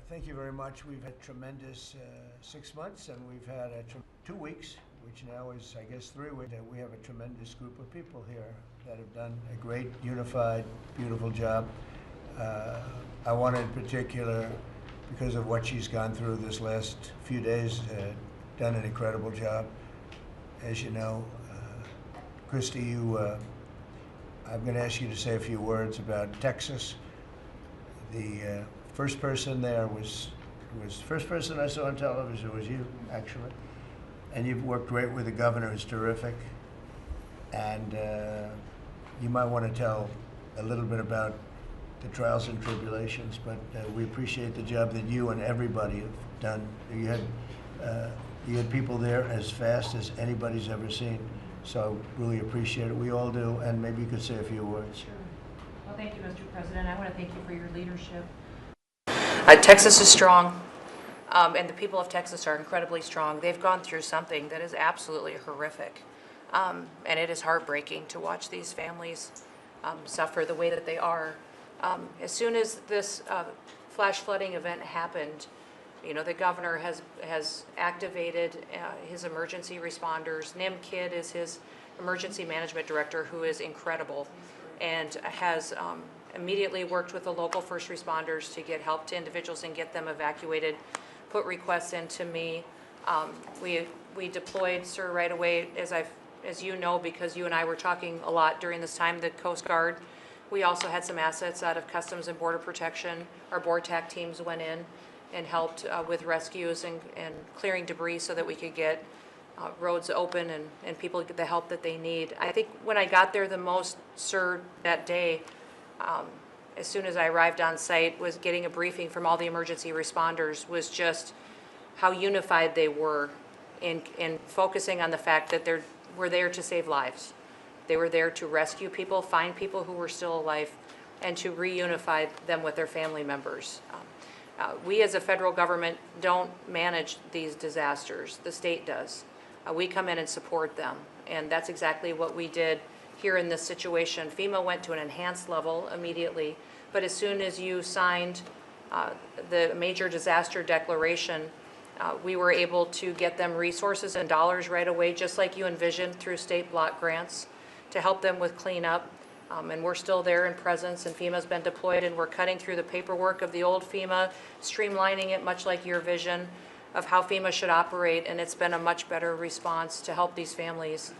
Thank you very much. We've had tremendous 6 months, and we've had 2 weeks, which now is, I guess, 3 weeks. We have a tremendous group of people here that have done a great, unified, beautiful job. I want to, in particular, because of what she's gone through this last few days, done an incredible job. As you know, Christy, I'm going to ask you to say a few words about Texas. The first person there was the first person I saw on television was you, actually. And you've worked great with the governor, who's terrific. And you might want to tell a little bit about the trials and tribulations, but we appreciate the job that you and everybody have done. You had people there as fast as anybody's ever seen, so really appreciate it. We all do, and maybe you could say a few words. Sure. Well, thank you, Mr. President. I want to thank you for your leadership. Texas is strong, and the people of Texas are incredibly strong. They've gone through something that is absolutely horrific, and it is heartbreaking to watch these families suffer the way that they are. As soon as this flash flooding event happened, you know, the governor has activated his emergency responders. Nim Kidd is his emergency management director, who is incredible, and has immediately worked with the local first responders to get help to individuals and get them evacuated, put requests into me. We deployed, sir, right away, as you know, because you and I were talking a lot during this time, the Coast Guard. We also had some assets out of Customs and Border Protection. Our BORTAC teams went in and helped with rescues and clearing debris so that we could get roads open and people get the help that they need. I think when I got there the most, sir, that day, as soon as I arrived on site, was getting a briefing from all the emergency responders, was just how unified they were in focusing on the fact that we're there to save lives. They were there to rescue people, find people who were still alive, and to reunify them with their family members. We as a federal government don't manage these disasters. The state does. We come in and support them, and that's exactly what we did here in this situation. FEMA went to an enhanced level immediately, but as soon as you signed the major disaster declaration, we were able to get them resources and dollars right away, just like you envisioned, through state block grants to help them with cleanup. And we're still there in presence, and FEMA's been deployed, and we're cutting through the paperwork of the old FEMA, streamlining it much like your vision of how FEMA should operate, and it's been a much better response to help these families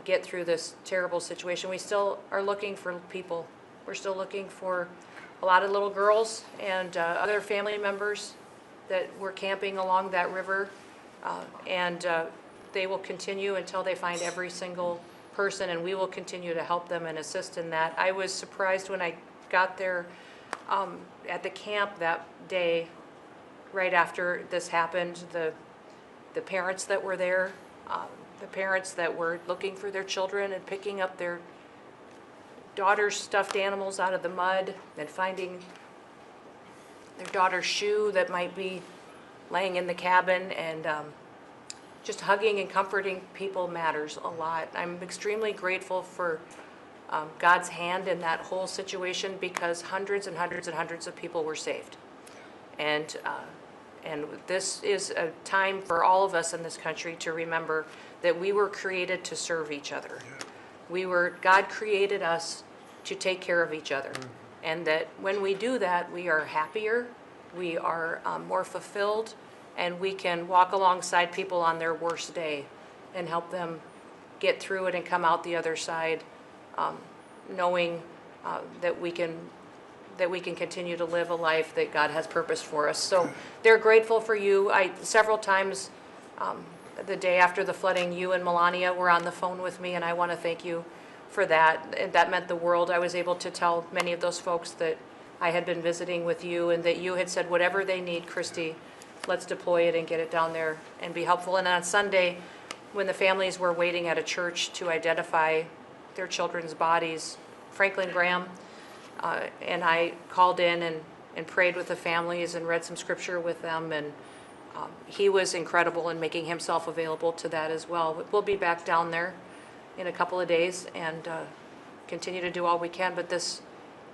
get through this terrible situation. We still are looking for people. We're still looking for a lot of little girls and other family members that were camping along that river, and they will continue until they find every single person, and we will continue to help them and assist in that. I was surprised when I got there at the camp that day, right after this happened, the parents that were there, the parents that were looking for their children and picking up their daughter's stuffed animals out of the mud and finding their daughter's shoe that might be laying in the cabin, and just hugging and comforting people matters a lot. I'm extremely grateful for God's hand in that whole situation, because hundreds and hundreds and hundreds of people were saved. And this is a time for all of us in this country to remember that we were created to serve each other. God created us to take care of each other. And that when we do that, we are happier, we are more fulfilled, and we can walk alongside people on their worst day and help them get through it and come out the other side, knowing that we can continue to live a life that God has purposed for us. So they're grateful for you. Several times the day after the flooding, you and Melania were on the phone with me, and I want to thank you for that. And that meant the world. I was able to tell many of those folks that I had been visiting with you, and that you had said, whatever they need, Christy, let's deploy it and get it down there and be helpful. And on Sunday, when the families were waiting at a church to identify their children's bodies, Franklin Graham and I called in and prayed with the families and read some scripture with them, and he was incredible in making himself available to that as well. We'll be back down there in a couple of days and continue to do all we can, but this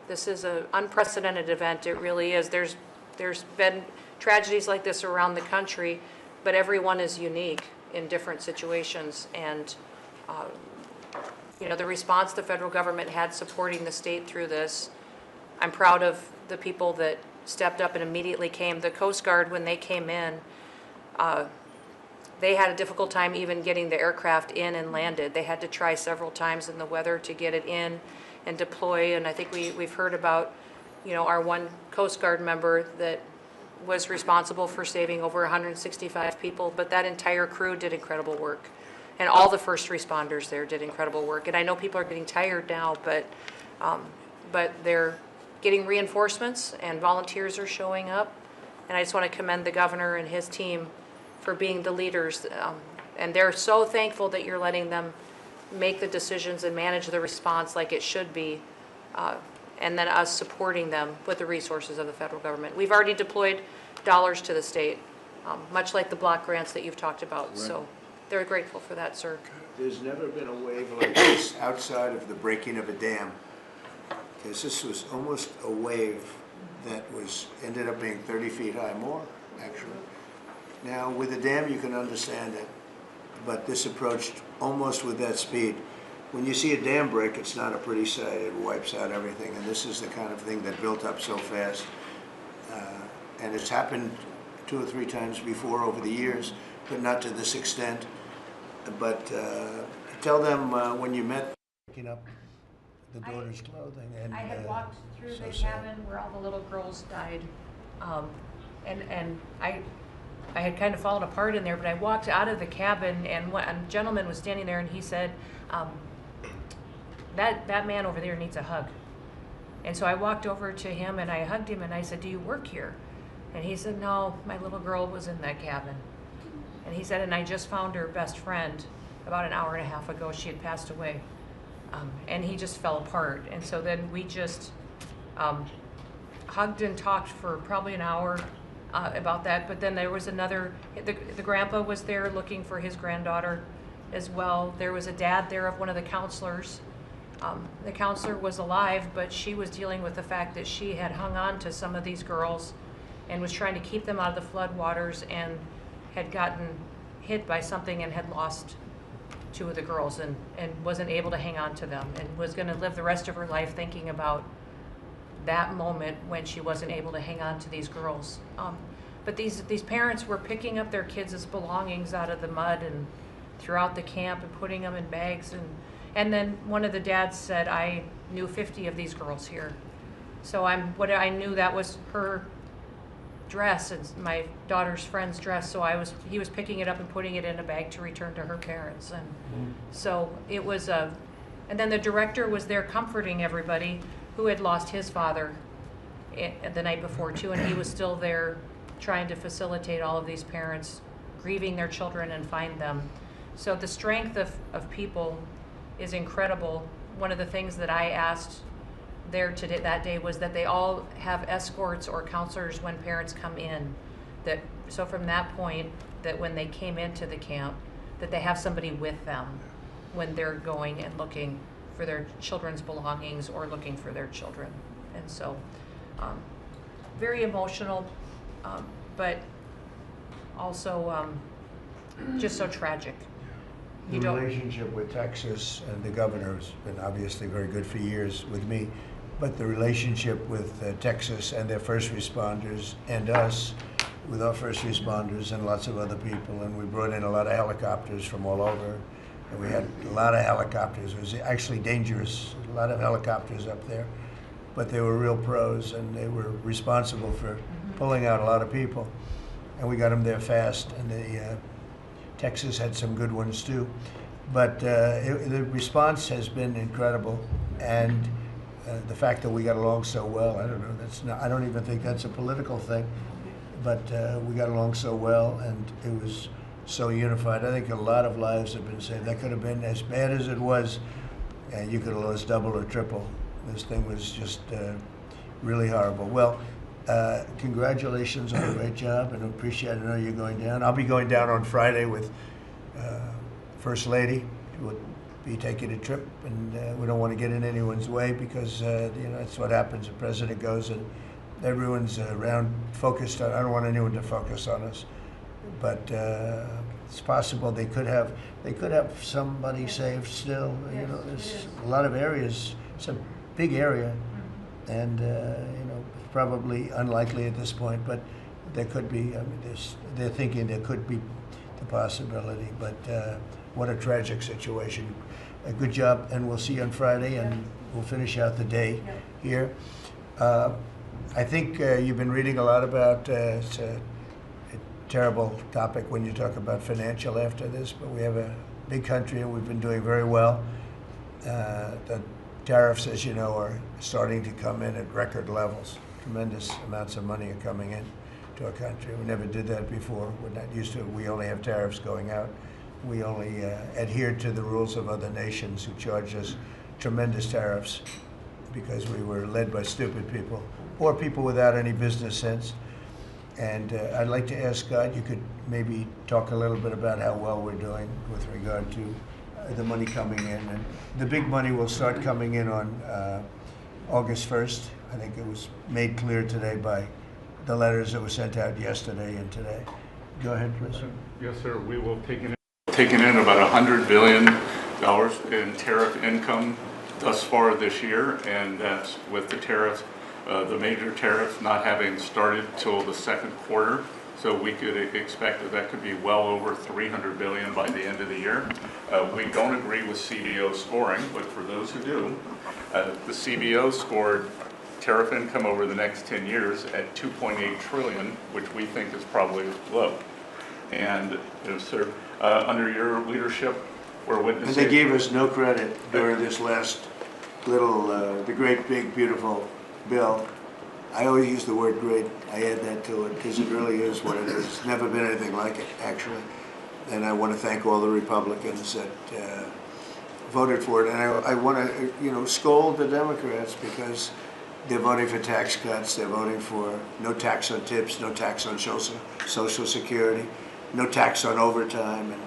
is an unprecedented event. It really is. There's There's been tragedies like this around the country, but everyone is unique in different situations. And, the response the federal government had supporting the state through this, I'm proud of the people that stepped up and immediately came. The Coast Guard, when they came in, they had a difficult time even getting the aircraft in and landed. They had to try several times in the weather to get it in and deploy. And I think we've heard about, our one Coast Guard member that was responsible for saving over 165 people, but that entire crew did incredible work. And all the first responders there did incredible work. And I know people are getting tired now, but they're getting reinforcements and volunteers are showing up. And I just want to commend the governor and his team for being the leaders. And they're so thankful that you're letting them make the decisions and manage the response like it should be. And then us supporting them with the resources of the federal government. We've already deployed dollars to the state, much like the block grants that you've talked about. Right. So they're grateful for that, sir. There's never been a wave like this outside of the breaking of a dam. Because this was almost a wave that ended up being 30 feet high, more actually. Now with a dam you can understand it, but this approached almost with that speed. When you see a dam break, it's not a pretty sight. It wipes out everything, and this is the kind of thing that built up so fast. And it's happened 2 or 3 times before over the years, but not to this extent. But tell them when you met, picking up the daughter's clothing. And I had walked through the cabin where all the little girls died, and I had kind of fallen apart in there, but I walked out of the cabin, and a gentleman was standing there, and he said, that man over there needs a hug. And so I walked over to him, and I hugged him, and I said, do you work here? And he said, no, my little girl was in that cabin. And he said, and I just found her best friend about an hour and a half ago. She had passed away. And he just fell apart. And so then we just hugged and talked for probably an hour about that. But then there was the grandpa was there looking for his granddaughter as well. There was a dad there of one of the counselors. The counselor was alive, but she was dealing with the fact that she had hung on to some of these girls and was trying to keep them out of the floodwaters, and had gotten hit by something and had lost 2 of the girls, and wasn't able to hang on to them, and was going to live the rest of her life thinking about that moment when she wasn't able to hang on to these girls. But these parents were picking up their kids' belongings out of the mud and throughout the camp and putting them in bags. And then one of the dads said, I knew 50 of these girls here. So I knew that was her dress and my daughter's friend's dress. So he was picking it up and putting it in a bag to return to her parents. And so it was and then the director was there comforting everybody who had lost his father the night before too. And he was still there trying to facilitate all of these parents grieving their children and find them. So the strength of people is incredible. One of the things that I asked there today, that day, was that they all have escorts or counselors when parents come in. So from that point, that when they came into the camp, that they have somebody with them when they're going and looking for their children's belongings or looking for their children. And so, very emotional, but also just so tragic. The relationship with Texas and the governor has been obviously very good for years with me, but the relationship with Texas and their first responders and us with our first responders and lots of other people, and we brought in a lot of helicopters from all over, and we had a lot of helicopters. It was actually dangerous, a lot of helicopters up there, but they were real pros, and they were responsible for pulling out a lot of people, and we got them there fast, and Texas had some good ones too, but the response has been incredible, and the fact that we got along so well, I don't know, I don't even think that's a political thing, but we got along so well, and it was so unified. I think a lot of lives have been saved. That could have been as bad as it was, and you could have lost double or triple. This thing was just really horrible. Well, congratulations on a great job, and appreciate it. I know you're going down. I'll be going down on Friday with First Lady. We'll be taking a trip, and we don't want to get in anyone's way because that's what happens. The president goes and everyone's around focused on. I don't want anyone to focus on us, but it's possible they could have somebody saved still. You know, there's a lot of areas. It's a big area, and you know, probably unlikely at this point, but there could be. I mean, they're thinking there could be the possibility, but what a tragic situation. A good job, and we'll see you on Friday, and we'll finish out the day here. I think you've been reading a lot about, it's a terrible topic when you talk about financial after this, but we have a big country and we've been doing very well. The tariffs, as you know, are starting to come in at record levels. Tremendous amounts of money are coming in to our country. We never did that before. We're not used to it. We only have tariffs going out. We only adhere to the rules of other nations who charge us tremendous tariffs because we were led by stupid people or people without any business sense. And I'd like to ask God, you could maybe talk a little bit about how well we're doing with regard to the money coming in. And the big money will start coming in on August 1st. I think it was made clear today by the letters that were sent out yesterday and today. Go ahead, please. Yes, sir. We will taken in about $100 billion in tariff income thus far this year, and that's with the tariffs, the major tariffs not having started till the second quarter. So we could expect that could be well over $300 billion by the end of the year. We don't agree with CBO scoring, but for those who do, the CBO scored tariff income over the next 10 years at $2.8 trillion, which we think is probably low. And you know, sir, under your leadership, we're witnessing. And they gave us no credit during this last little, the great, big, beautiful bill. I always use the word great. I add that to it because it really is what it is. It's never been anything like it, actually. And I want to thank all the Republicans that voted for it. And I want to, you know, scold the Democrats because they're voting for tax cuts. They're voting for no tax on tips, no tax on Social Security, no tax on overtime, and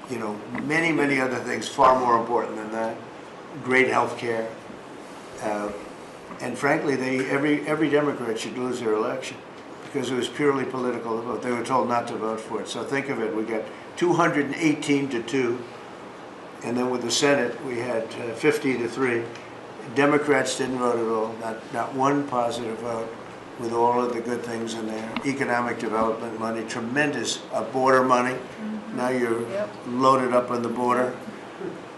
you know, many, many other things far more important than that. Great health care. And frankly, every Democrat should lose their election because it was purely political vote. They were told not to vote for it. So think of it, we got 218 to 2, and then with the Senate, we had 50 to 3. Democrats didn't vote at all, not one positive vote, with all of the good things in there. Economic development money, tremendous border money. Mm-hmm. Now you're loaded up on the border.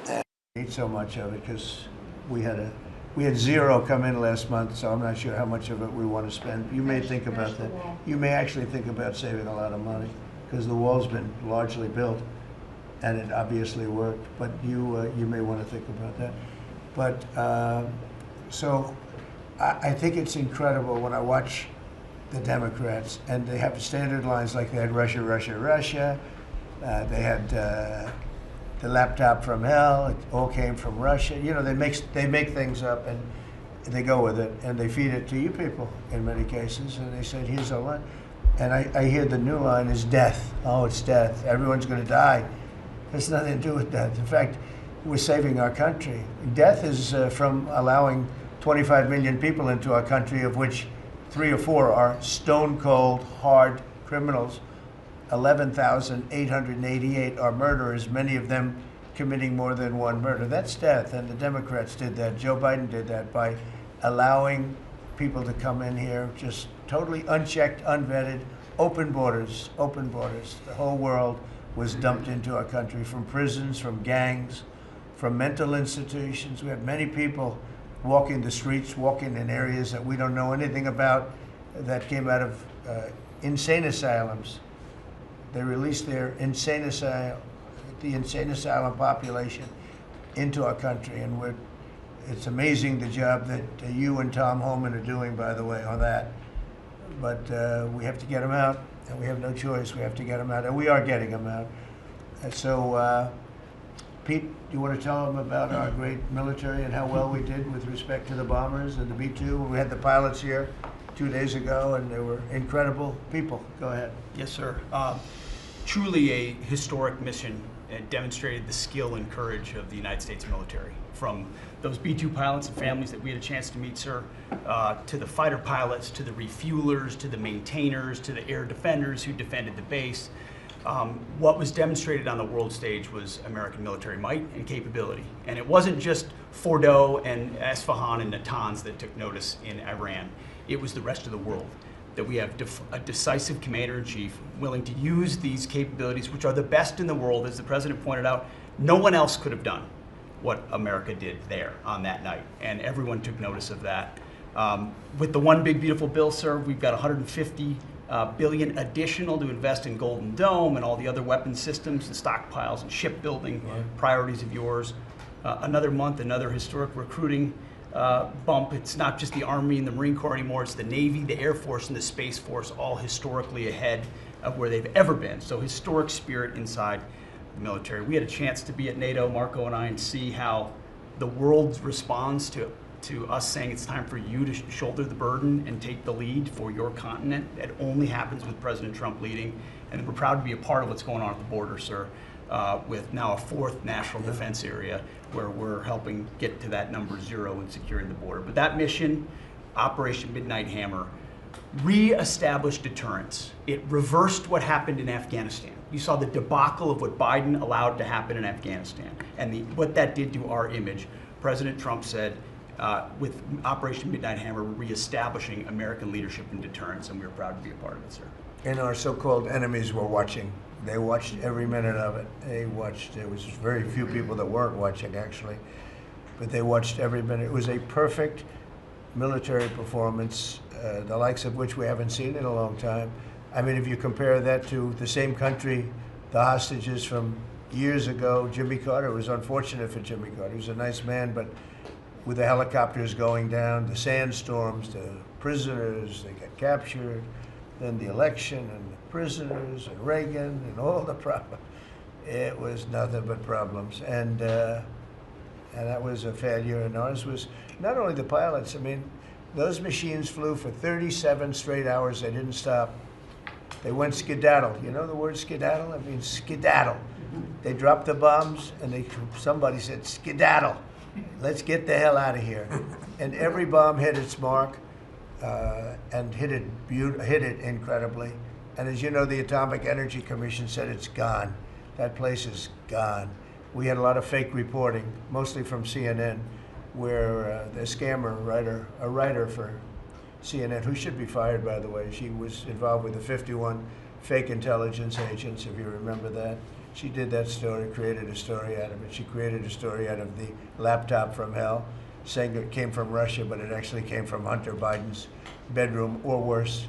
And we need so much of it because we had zero come in last month, so I'm not sure how much of it we want to spend. You may think about that. You may actually think about saving a lot of money because the wall's been largely built and it obviously worked, but you may want to think about that. But so I think it's incredible when I watch the Democrats, and they have standard lines like they had Russia, Russia, Russia. They had the laptop from hell. It all came from Russia. You know, they make things up and they go with it, and they feed it to you people in many cases. And they said, here's a line. And I hear the new line is death. Oh, it's death. Everyone's going to die. There's nothing to do with death. In fact, we're saving our country. Death is from allowing 25 million people into our country, of which 3 or 4 are stone cold, hard criminals. 11,888 are murderers, many of them committing more than one murder. That's death, and the Democrats did that. Joe Biden did that by allowing people to come in here, just totally unchecked, unvetted, open borders, open borders. The whole world was dumped into our country, from prisons, from gangs, from mental institutions. We have many people walking the streets, walking in areas that we don't know anything about, that came out of insane asylums. They released their the insane asylum population into our country, and it's amazing the job that you and Tom Homan are doing, by the way, on that. But we have to get them out, and we have no choice. We have to get them out, and we are getting them out. And so, Pete, do you want to tell them about our great military and how well we did with respect to the bombers and the B-2? We had the pilots here 2 days ago, and they were incredible people. Go ahead. Yes, sir. Truly a historic mission, and demonstrated the skill and courage of the United States military. from those B-2 pilots and families that we had a chance to meet, sir, to the fighter pilots, to the refuelers, to the maintainers, to the air defenders who defended the base. What was demonstrated on the world stage was American military might and capability. And it wasn't just Fordo and Esfahan and Natanz that took notice in Iran. It was the rest of the world, that we have a decisive commander-in-chief willing to use these capabilities, which are the best in the world. As the president pointed out, no one else could have done what America did there on that night, and everyone took notice of that. With the One Big Beautiful Bill, sir, we've got $150 billion additional to invest in Golden Dome and all the other weapons systems and stockpiles and shipbuilding priorities of yours. Another month, another historic recruiting bump. It's not just the Army and the Marine Corps anymore, it's the Navy, the Air Force, and the Space Force, all historically ahead of where they've ever been. So historic spirit inside the military. We had a chance to be at NATO, Marco and I, and see how the world responds to us saying it's time for you to shoulder the burden and take the lead for your continent. It only happens with President Trump leading, and we're proud to be a part of what's going on at the border, sir, with now a fourth national defense area where we're helping get to that number 0 and securing the border. But that mission, Operation Midnight Hammer, re-established deterrence. It reversed what happened in Afghanistan. You saw the debacle of what Biden allowed to happen in Afghanistan and what that did to our image. President Trump said, with Operation Midnight Hammer, we're reestablishing American leadership and deterrence, and we're proud to be a part of it, sir. And our so-called enemies were watching. They watched every minute of it. They watched. There was very few people that weren't watching, actually, but they watched every minute. It was a perfect military performance, the likes of which we haven't seen in a long time. I mean, if you compare that to the same country, the hostages from years ago, Jimmy Carter, it was unfortunate for Jimmy Carter. He was a nice man, but with the helicopters going down, the sandstorms, the prisoners, they got captured, then the election and the prisoners and Reagan and all the problems. It was nothing but problems. And that was a failure. And ours was not only the pilots. I mean, those machines flew for 37 straight hours. They didn't stop. They went skedaddle. You know the word skedaddle? It means skedaddle. They dropped the bombs and somebody said, skedaddle. Let's get the hell out of here. And every bomb hit its mark and hit it incredibly. And as you know, the Atomic Energy Commission said it's gone. That place is gone. We had a lot of fake reporting, mostly from CNN, where the scammer writer, a writer for CNN, who should be fired, by the way, she was involved with the 51 fake intelligence agents, if you remember that. She did that story, created a story out of it. She created a story out of the laptop from hell, saying it came from Russia, but it actually came from Hunter Biden's bedroom, or worse.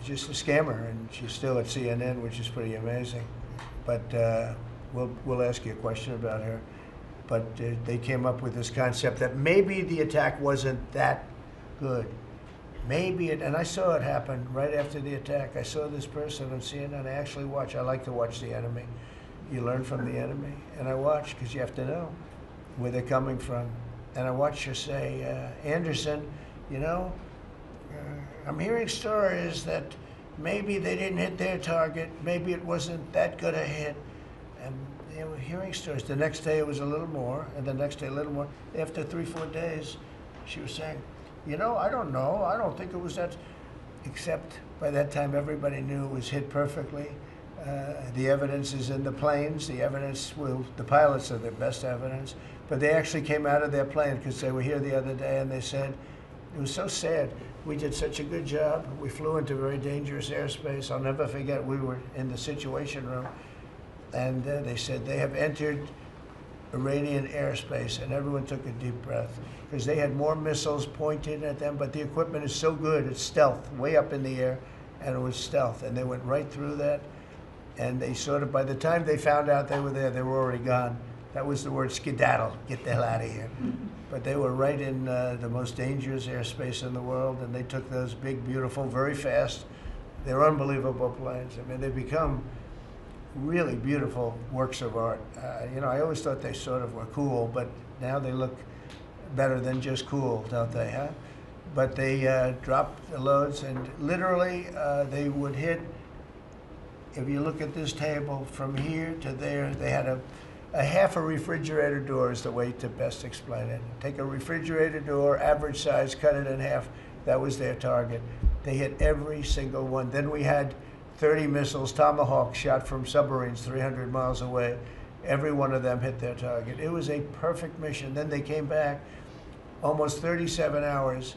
Just a scammer, and she's still at CNN, which is pretty amazing. But we'll ask you a question about her. But they came up with this concept that maybe the attack wasn't that good. Maybe it, and I saw it happen right after the attack. I saw this person on CNN. I actually watch. I like to watch the enemy. You learn from the enemy. And I watch because you have to know where they're coming from. And I watched her say, Anderson, you know, I'm hearing stories that maybe they didn't hit their target. Maybe it wasn't that good a hit. And they were hearing stories. The next day it was a little more, and the next day a little more. After 3-4 days, she was saying, you know, I don't know. I don't think it was that, except by that time everybody knew it was hit perfectly. The evidence is in the planes. The evidence the pilots are the best evidence. But they actually came out of their plane because they were here the other day and they said, it was so sad. We did such a good job. We flew into very dangerous airspace. I'll never forget, we were in the Situation Room and they said they have entered Iranian airspace, and everyone took a deep breath because they had more missiles pointed at them, but the equipment is so good, it's stealth, way up in the air, and it was stealth, and they went right through that, and they sort of, by the time they found out they were there, they were already gone. That was the word skedaddle, get the hell out of here. But they were right in the most dangerous airspace in the world, and they took those big, beautiful, very fast, they're unbelievable planes. I mean, they become really beautiful works of art. You know, I always thought they sort of were cool, but now they look better than just cool, don't they, huh? But they dropped the loads, and literally they would hit, if you look at this table, from here to there, they had A half a refrigerator door is the way to best explain it. Take a refrigerator door, average size, cut it in half. That was their target. They hit every single one. Then we had 30 missiles, Tomahawk, shot from submarines 300 miles away. Every one of them hit their target. It was a perfect mission. Then they came back, almost 37 hours.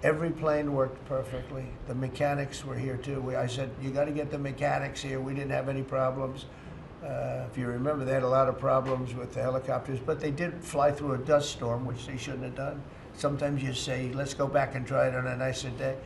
Every plane worked perfectly. The mechanics were here too. I said, you got to get the mechanics here. We didn't have any problems. If you remember, they had a lot of problems with the helicopters, but they did fly through a dust storm, which they shouldn't have done. Sometimes you say, let's go back and try it on a nicer day.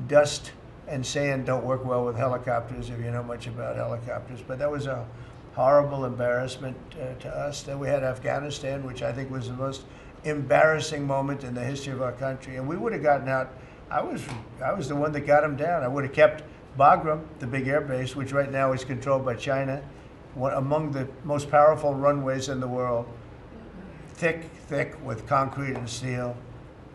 Dust and sand don't work well with helicopters if you know much about helicopters, but that was a horrible embarrassment to us. Then we had Afghanistan, which I think was the most embarrassing moment in the history of our country, and we would have gotten out. I was the one that got them down. I would have kept Bagram, the big air base, which right now is controlled by China, one among the most powerful runways in the world, thick with concrete and steel.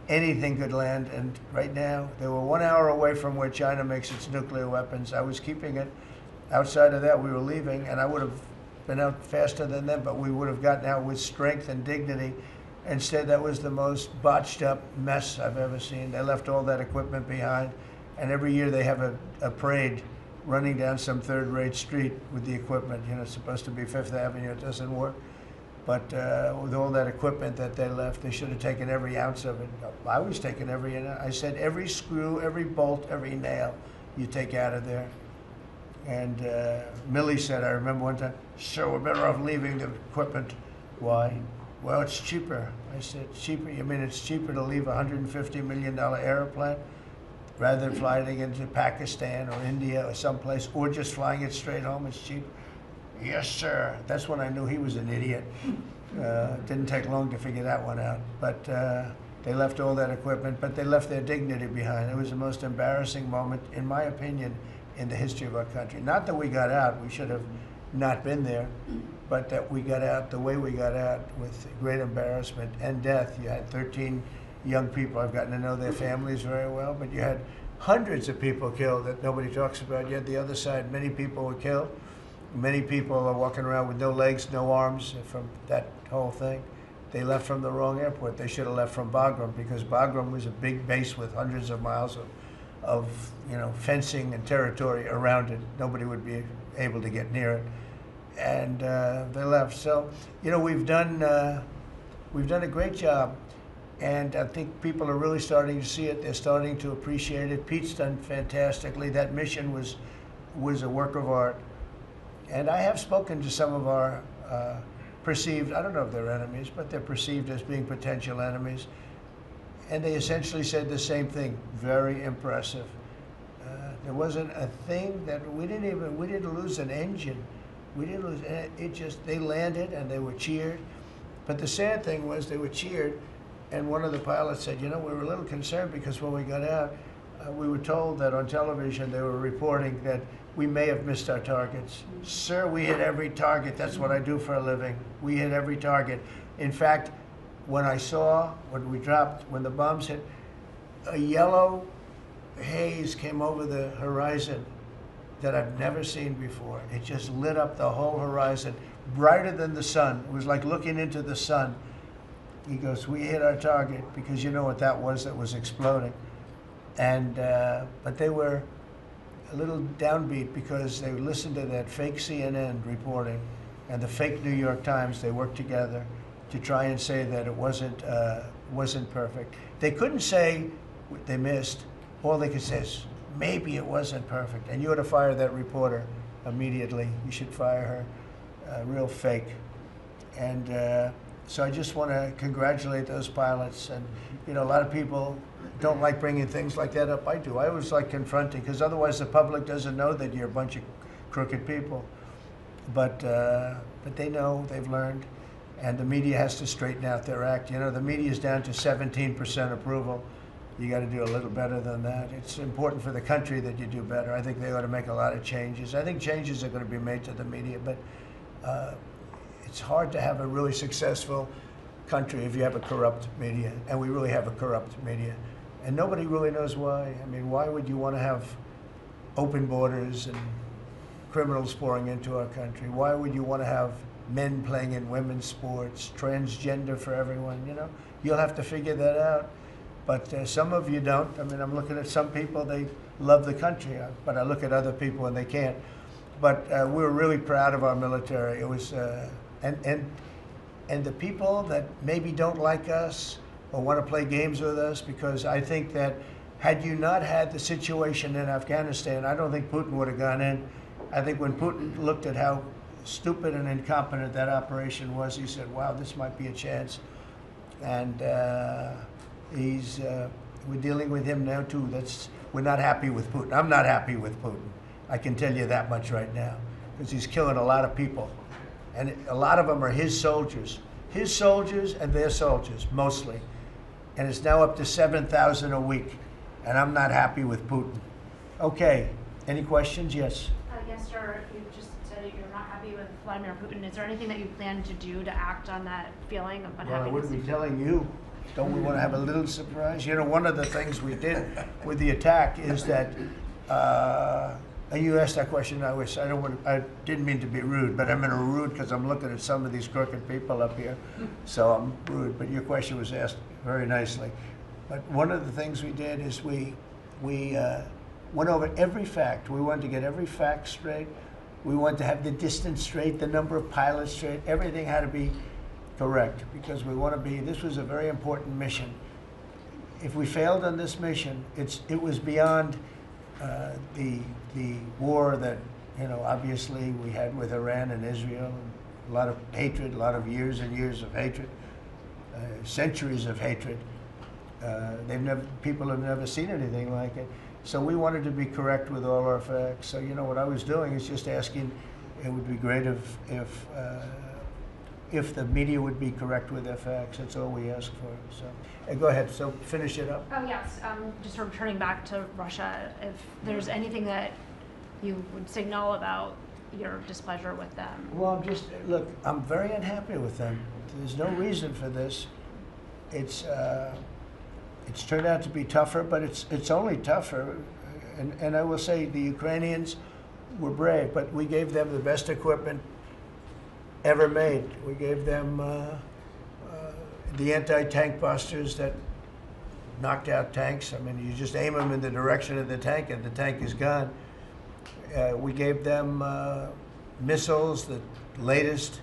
Anything could land, and right now they were 1 hour away from where China makes its nuclear weapons. I was keeping it. Outside of that, we were leaving, and I would have been out faster than them, but we would have gotten out with strength and dignity. Instead, that was the most botched up mess I've ever seen. They left all that equipment behind, and every year they have a parade running down some third-rate street with the equipment. You know, it's supposed to be Fifth Avenue. It doesn't work. But with all that equipment that they left, they should have taken every ounce of it. I was taking every ounce. I said every screw, every bolt, every nail you take out of there. And Millie said, I remember one time, sir, we're better off leaving the equipment. Why? Well, it's cheaper. I said, cheaper? You mean it's cheaper to leave a $150 million airplane rather than flying it into Pakistan or India or someplace, or just flying it straight home? It's cheaper. Yes, sir. That's when I knew he was an idiot. Didn't take long to figure that one out. But they left all that equipment, but they left their dignity behind. It was the most embarrassing moment, in my opinion, in the history of our country. Not that we got out, we should have not been there, but that we got out the way we got out, with great embarrassment and death. You had 13 young people. I've gotten to know their families very well, but you had hundreds of people killed that nobody talks about. You had the other side, many people were killed. Many people are walking around with no legs, no arms from that whole thing. They left from the wrong airport. They should have left from Bagram, because Bagram was a big base with hundreds of miles of fencing and territory around it. Nobody would be able to get near it, and they left. So we've done a great job, and I think people are really starting to see it. They're starting to appreciate it. Pete's done fantastically. That mission was a work of art. And I have spoken to some of our perceived, I don't know if they're enemies, but they're perceived as being potential enemies. And they essentially said the same thing, very impressive. There wasn't a thing that we didn't lose an engine. We didn't lose it. They landed and they were cheered. But the sad thing was they were cheered, and one of the pilots said, we were a little concerned because when we got out, we were told that on television they were reporting that we may have missed our targets. Sir, we hit every target. That's what I do for a living. We hit every target. In fact, when the bombs hit, a yellow haze came over the horizon that I've never seen before. It just lit up the whole horizon, brighter than the sun. It was like looking into the sun. He goes, we hit our target, because you know what that was exploding. And but they were a little downbeat because they listened to that fake CNN reporting and the fake New York Times. They worked together to try and say that it wasn't perfect. They couldn't say they missed. All they could say is, maybe it wasn't perfect. And you ought to fire that reporter immediately. You should fire her. Real fake. And so I just want to congratulate those pilots. And a lot of people don't like bringing things like that up. I do. I always like confronting, because otherwise the public doesn't know that you're a bunch of crooked people. But they know, they've learned, and the media has to straighten out their act. The media is down to 17% approval. You got to do a little better than that. It's important for the country that you do better. I think they ought to make a lot of changes. I think changes are going to be made to the media, but it's hard to have a really successful country if you have a corrupt media, and we really have a corrupt media. And nobody really knows why. I mean, why would you want to have open borders and criminals pouring into our country? Why would you want to have men playing in women's sports, transgender for everyone, you know. You'll have to figure that out. But some of you don't. I mean, I'm looking at some people, they love the country, but I look at other people and they can't. But we were really proud of our military. It was, and the people that maybe don't like us or want to play games with us, because I think that had you not had the situation in Afghanistan, I don't think Putin would have gone in. I think when Putin looked at how stupid and incompetent that operation was, he said, wow, this might be a chance. And we're dealing with him now too. We're not happy with Putin. I'm not happy with Putin. I can tell you that much right now, because he's killing a lot of people. And a lot of them are his soldiers and their soldiers, mostly. And it's now up to 7,000 a week. And I'm not happy with Putin. Okay, any questions? Yes. Yes, sir. You just said you're not happy with Vladimir Putin. Is there anything that you plan to do to act on that feeling of unhappiness? Well, I wouldn't be telling you. Don't we want to have a little surprise? You know, one of the things we did with the attack is that, and you asked that question, I didn't mean to be rude, but I'm in a rude because I'm looking at some of these crooked people up here, so I'm rude, but your question was asked very nicely. But one of the things we did is we went over every fact. We wanted to get every fact straight. We wanted to have the distance straight, the number of pilots straight. Everything had to be correct, because we want to be, this was a very important mission. If we failed on this mission, it was beyond the war that, you know, obviously we had with Iran and Israel, a lot of hatred, a lot of years and years of hatred, centuries of hatred. People have never seen anything like it. So we wanted to be correct with all our facts. So, you know, what I was doing is just asking, it would be great if the media would be correct with their facts. That's all we ask for. So, go ahead. So finish it up. Oh, yes. Just returning back to Russia, if there's anything that you would signal about your displeasure with them. Well, look, I'm very unhappy with them. There's no reason for this. It's turned out to be tougher, but it's only tougher. And I will say the Ukrainians were brave, but we gave them the best equipment ever made. We gave them the anti-tank busters that knocked out tanks. I mean, you just aim them in the direction of the tank and the tank is gone. We gave them missiles, the latest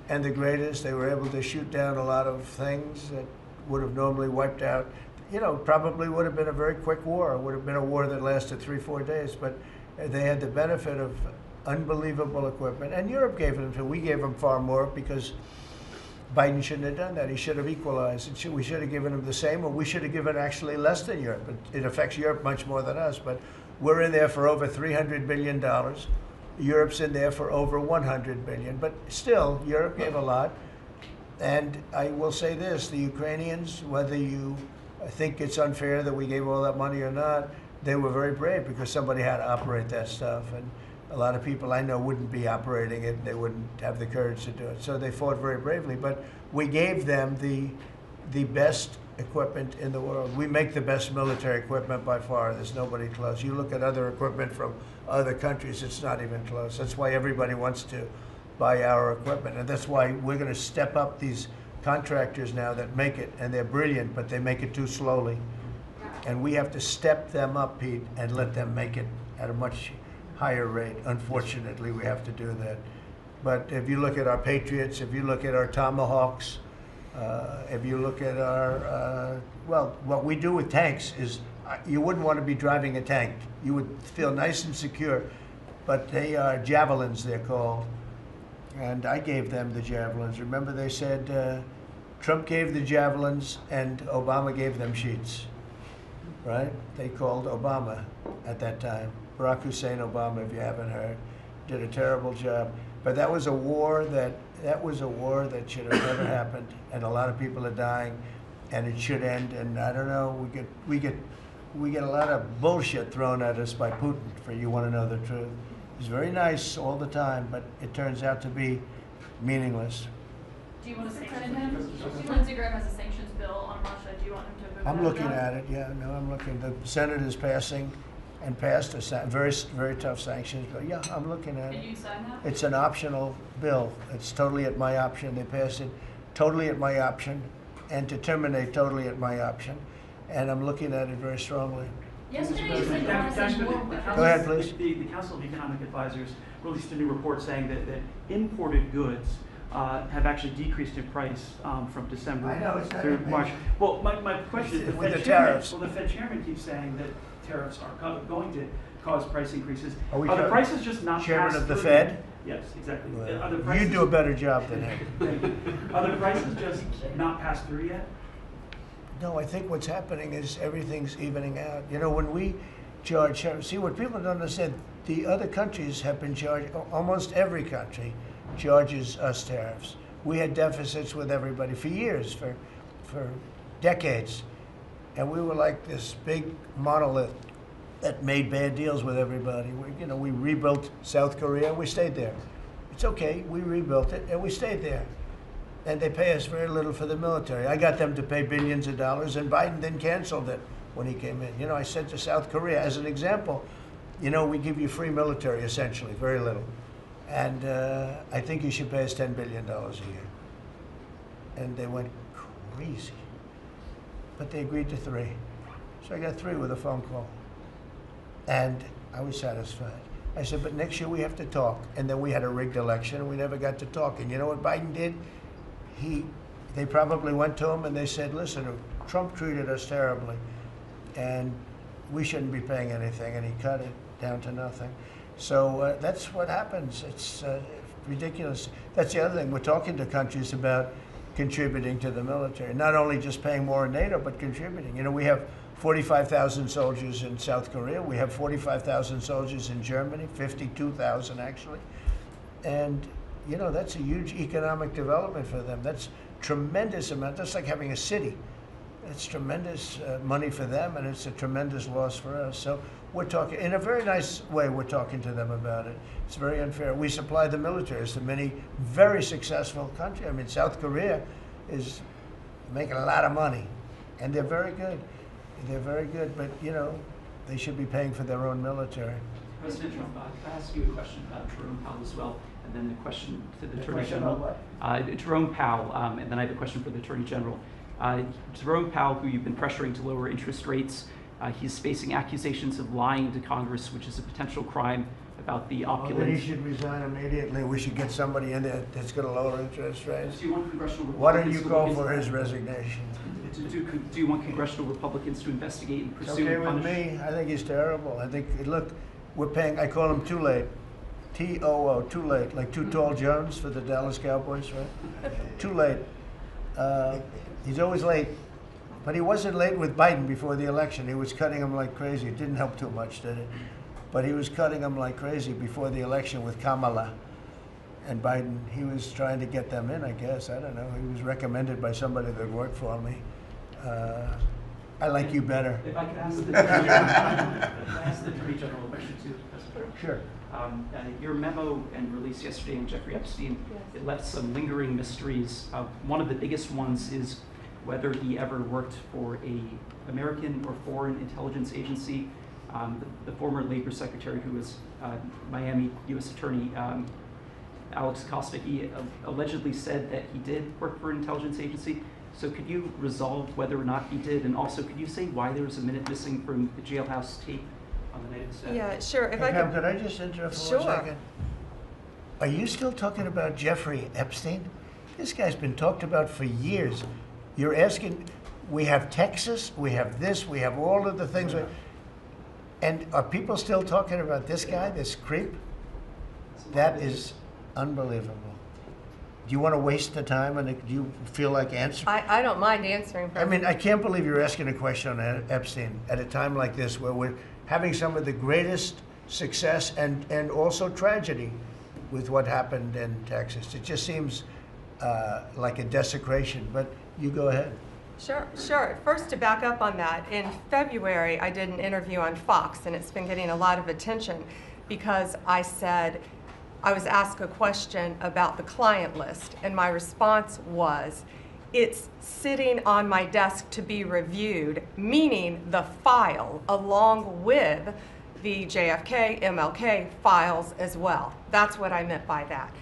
and the greatest. They were able to shoot down a lot of things that would have normally wiped out. You know, probably would have been a very quick war. It would have been a war that lasted 3-4 days, but they had the benefit of unbelievable equipment. And Europe gave them to. We gave them far more, because Biden shouldn't have done that. He should have equalized. We should have given them the same, or we should have given actually less than Europe. It affects Europe much more than us, but we're in there for over $300 billion. Europe's in there for over $100 billion, but still, Europe gave a lot. And I will say this, the Ukrainians, whether you think it's unfair that we gave all that money or not, they were very brave, because somebody had to operate that stuff. And a lot of people I know wouldn't be operating it. They wouldn't have the courage to do it. So they fought very bravely. But we gave them the best equipment in the world. We make the best military equipment by far. There's nobody close. You look at other equipment from other countries, it's not even close. That's why everybody wants to buy our equipment. And that's why we're going to step up these contractors now that make it, and they're brilliant, but they make it too slowly. And we have to step them up, Pete, and let them make it at a much higher rate. Unfortunately, we have to do that. But if you look at our Patriots, if you look at our Tomahawks, if you look at our, well, what we do with tanks is, you wouldn't want to be driving a tank. You would feel nice and secure, but they are javelins, they're called. And I gave them the javelins. Remember, they said Trump gave the javelins and Obama gave them sheets, right? They called Obama at that time. Barack Hussein Obama, if you haven't heard, did a terrible job. But that was a war that should have never happened, and a lot of people are dying, and it should end. And I don't know, we get a lot of bullshit thrown at us by Putin, for you want to know the truth. He's very nice all the time, but it turns out to be meaningless. Do you want to sanction him? Lindsey Graham has a sanctions bill on Russia. Do you want him to move I'm that looking down? at it, yeah, no, I'm looking. The Senate is passing, and passed very tough sanctions. But yeah, I'm looking at And it. you'd sign that? It's an optional bill. It's totally at my option. They passed it totally at my option, and to terminate totally at my option. And I'm looking at it very strongly. Yesterday you said you want to see more. Go ahead, please. The Council of Economic Advisors released a new report saying that imported goods have actually decreased in price from December I know, it's not through amazing. March. Well, my question is, With the tariffs. the Fed chairman keeps saying that tariffs are going to cause price increases. Are we Are the talking- prices just not Chairman passed of the through? Fed? Yes, exactly. Well, Are the you prices, do a better job than him. Thank you. Are the prices just not passed through yet? No, I think what's happening is everything's evening out. You know, when we charge, see, what people don't understand, the other countries have been charged, almost every country charges us tariffs. We had deficits with everybody for years, for decades. And we were like this big monolith that made bad deals with everybody. We rebuilt South Korea and we stayed there. It's okay, we rebuilt it and we stayed there. And they pay us very little for the military. I got them to pay billions of dollars, and Biden then canceled it when he came in. I said to South Korea, as an example, we give you free military, essentially, very little. And I think you should pay us $10 billion a year. And they went crazy. But they agreed to 3. So I got 3 with a phone call. And I was satisfied. I said, but next year we have to talk. And then we had a rigged election, and we never got to talk. And you know what Biden did? They probably went to him and they said, listen, Trump treated us terribly, and we shouldn't be paying anything, and he cut it down to nothing. So that's what happens. It's ridiculous. That's the other thing. We're talking to countries about contributing to the military, not only just paying more in NATO, but contributing. We have 45,000 soldiers in South Korea. We have 45,000 soldiers in Germany, 52,000 actually. And that's a huge economic development for them. That's tremendous amount. That's like having a city. It's tremendous money for them, and it's a tremendous loss for us. So we're talking, in a very nice way, we're talking to them about it. It's very unfair. We supply the militaries to many very successful countries. I mean, South Korea is making a lot of money, and they're very good. They're very good, but, they should be paying for their own military. President Trump, can I ask you a question about Jerome Powell as well, and then a question to the Attorney General? Jerome Powell, and then I have a question for the Attorney General. Jerome Powell, who you've been pressuring to lower interest rates, he's facing accusations of lying to Congress, which is a potential crime about the opulent. Well, then he should resign immediately. We should get somebody in there that's going to lower interest rates. Do you want congressional Why don't Republicans you to call look for into- his resignation? Do you want congressional Republicans to investigate and It's pursue okay and with punish? me. I think he's terrible. I think, look, we're paying, I call him Too Late. T-O-O, Too Late, like Too Tall Jones for the Dallas Cowboys, right? Too late. He's always late. But he wasn't late with Biden before the election. He was cutting him like crazy. It didn't help too much, did it? But he was cutting him like crazy before the election with Kamala and Biden. He was trying to get them in, I guess. I don't know. He was recommended by somebody that worked for me. I like you better. If I could ask the Attorney General a question too, President. Sure. Your memo and release yesterday on Jeffrey Epstein, it left some lingering mysteries. One of the biggest ones is whether he ever worked for an American or foreign intelligence agency. The former Labor Secretary, who was Miami U.S. Attorney Alex Acosta, he allegedly said that he did work for an intelligence agency. So could you resolve whether or not he did? And also, could you say why there was a minute missing from the jailhouse tape on the night of the staff? Yeah, sure. If Hey, I Pam, could, could I just interrupt for Sure. 1 second? Are you still talking about Jeffrey Epstein? This guy's been talked about for years. You're asking, we have Texas, we have this, we have all of the things. And are people still talking about this guy, this creep? That is unbelievable. Do you want to waste the time, and do you feel like answering? I don't mind answering. I mean, I can't believe you're asking a question on Epstein at a time like this, where we're having some of the greatest success and also tragedy with what happened in Texas. It just seems like a desecration, but you go ahead. Sure. First, to back up on that, in February, I did an interview on Fox, and it's been getting a lot of attention because I said, I was asked a question about the client list, and my response was, it's sitting on my desk to be reviewed, meaning the file, along with the JFK, MLK files as well. That's what I meant by that.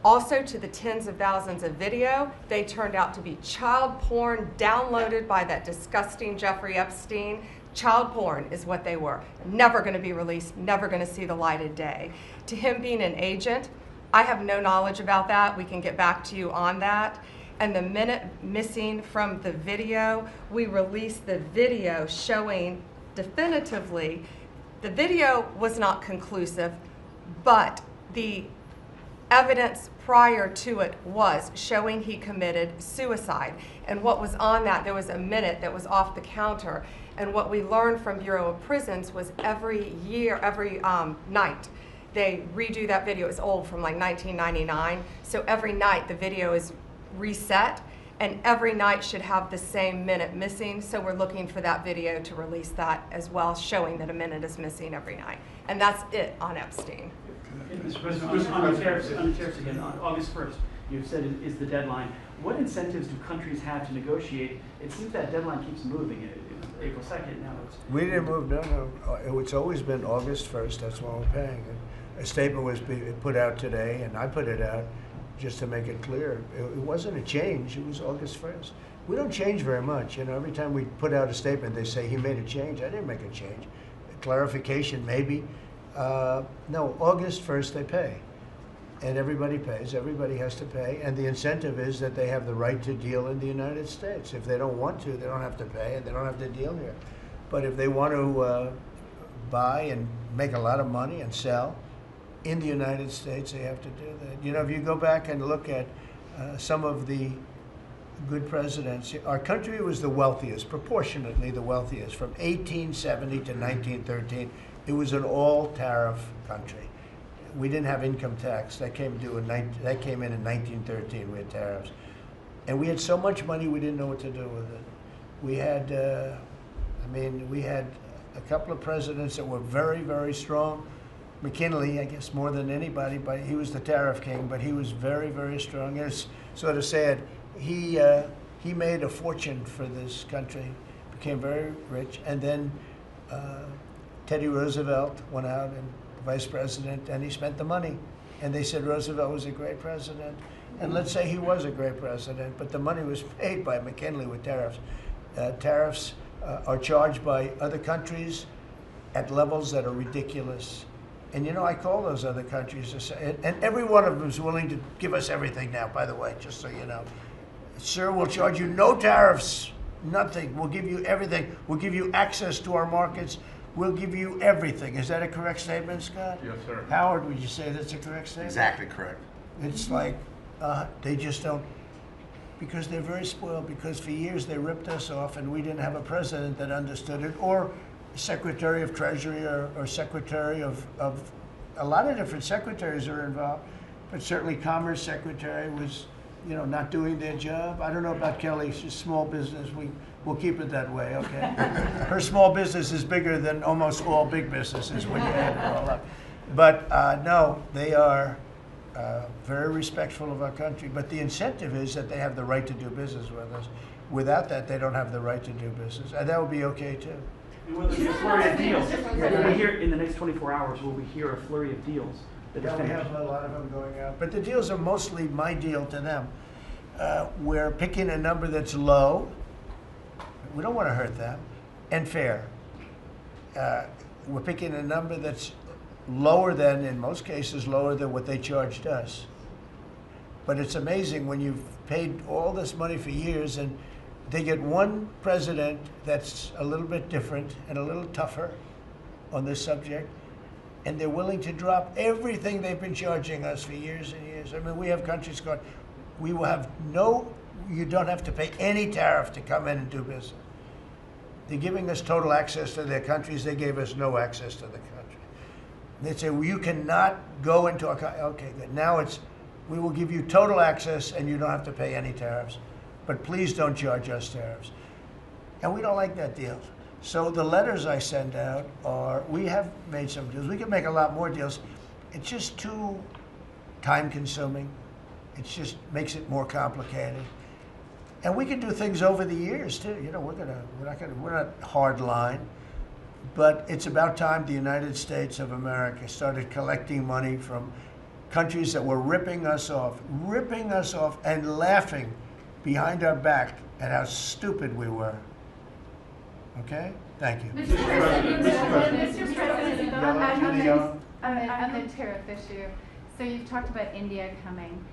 Also, to the tens of thousands of video, they turned out to be child porn downloaded by that disgusting Jeffrey Epstein. Child porn is what they were. Never going to be released, never going to see the light of day. To him being an agent, I have no knowledge about that. We can get back to you on that. And the minute missing from the video, we released the video showing definitively the video was not conclusive, but the evidence prior to it was showing he committed suicide. And what was on that, there was a minute that was off the counter. And what we learned from Bureau of Prisons was every night, they redo that video. It's old, from like 1999. So every night the video is reset, and every night should have the same minute missing. So we're looking for that video to release that as well, showing that a minute is missing every night. And that's it on Epstein. Mr. President, on the tariffs again, on August 1st, you've said is the deadline. What incentives do countries have to negotiate? It seems that deadline keeps moving. It was April 2nd, now it's... We didn't move, no. It's always been August 1st, that's when we're paying. A statement was put out today, and I put it out just to make it clear. It wasn't a change, it was August 1st. We don't change very much. You know, every time we put out a statement, they say he made a change. I didn't make a change. A clarification, maybe. No, August 1st they pay. And everybody pays, everybody has to pay, and the incentive is that they have the right to deal in the United States. If they don't want to, they don't have to pay, and they don't have to deal here. But if they want to buy and make a lot of money and sell in the United States, they have to do that. You know, if you go back and look at some of the good presidents, our country was the wealthiest, proportionately the wealthiest, from 1870 to 1913. It was an all-tariff country. We didn't have income tax. That came in in 1913. We had tariffs. And we had so much money we didn't know what to do with it. We had, we had a couple of presidents that were very, very strong. McKinley, I guess, more than anybody, but he was the tariff king, but he was very, very strong. And it's sort of sad. He made a fortune for this country, became very rich, and then Teddy Roosevelt went out and vice president, and he spent the money. And they said Roosevelt was a great president. And let's say he was a great president, but the money was paid by McKinley with tariffs. Tariffs are charged by other countries at levels that are ridiculous. And you know, I call those other countries, and every one of them is willing to give us everything now, by the way, just so you know. Sir, we'll charge you no tariffs, nothing. We'll give you everything. We'll give you access to our markets. We'll give you everything. Is that a correct statement, Scott? Yes, sir. Howard, would you say that's a correct statement? Exactly correct. It's like they just don't, because they're very spoiled, because for years they ripped us off and we didn't have a president that understood it, or Secretary of Treasury or Secretary of a lot of different secretaries are involved, but certainly Commerce Secretary was, you know, not doing their job. I don't know about Kelly, she's small business. We'll keep it that way, okay? Her small business is bigger than almost all big businesses when you add it all up. But no, they are very respectful of our country. But the incentive is that they have the right to do business with us. Without that, they don't have the right to do business. And that would be okay, too. Will there be a flurry of deals? Will we hear in the next 24 hours, will we hear a flurry of deals? Yeah, we have a lot of them going out. But the deals are mostly my deal to them. We're picking a number that's low. We don't want to hurt them. And fair. We're picking a number that's lower than, in most cases, lower than what they charged us. But it's amazing when you've paid all this money for years and they get one president that's a little bit different and a little tougher on this subject, and they're willing to drop everything they've been charging us for years and years. I mean, we have countries going, we will have you don't have to pay any tariff to come in and do business. They're giving us total access to their countries. They gave us no access to the country. They'd say, well, you cannot go into our country. Okay, good. Now it's, we will give you total access and you don't have to pay any tariffs. But please don't charge us tariffs. And we don't like that deal. So the letters I send out are, we have made some deals. We can make a lot more deals. It's just too time consuming. It just makes it more complicated. And we can do things over the years too. You know, we're not hard line. But it's about time the United States of America started collecting money from countries that were ripping us off and laughing behind our back at how stupid we were. Okay? Thank you. Mr. President, Yellow. on the tariff issue, so you've talked about India coming,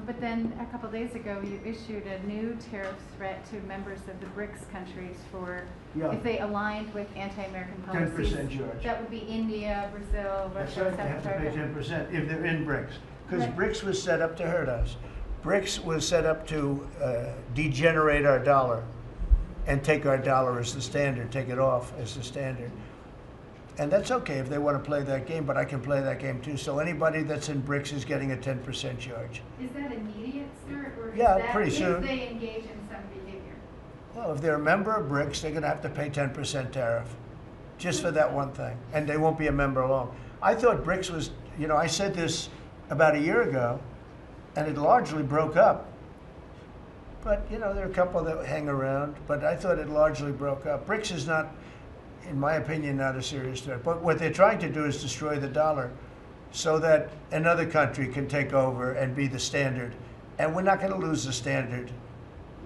but then a couple days ago you issued a new tariff threat to members of the BRICS countries for if they aligned with anti-American policies. 10% charge. That would be India, Brazil, That's Russia, right, they have South to pay Africa. 10% if they're in BRICS. Because Right. BRICS was set up to hurt us. BRICS was set up to degenerate our dollar and take our dollar as the standard, take it off as the standard. And that's okay if they want to play that game, but I can play that game too. So anybody that's in BRICS is getting a 10% charge. Is that immediate, sir, or is Yeah, that pretty soon. if they engage in some behavior? Well, if they're a member of BRICS, they're going to have to pay 10% tariff just for that one thing. And they won't be a member long. I thought BRICS was, I said this about a year ago, and it largely broke up. But, there are a couple that hang around, but I thought it largely broke up. BRICS is not, in my opinion, not a serious threat. But what they're trying to do is destroy the dollar so that another country can take over and be the standard. And we're not going to lose the standard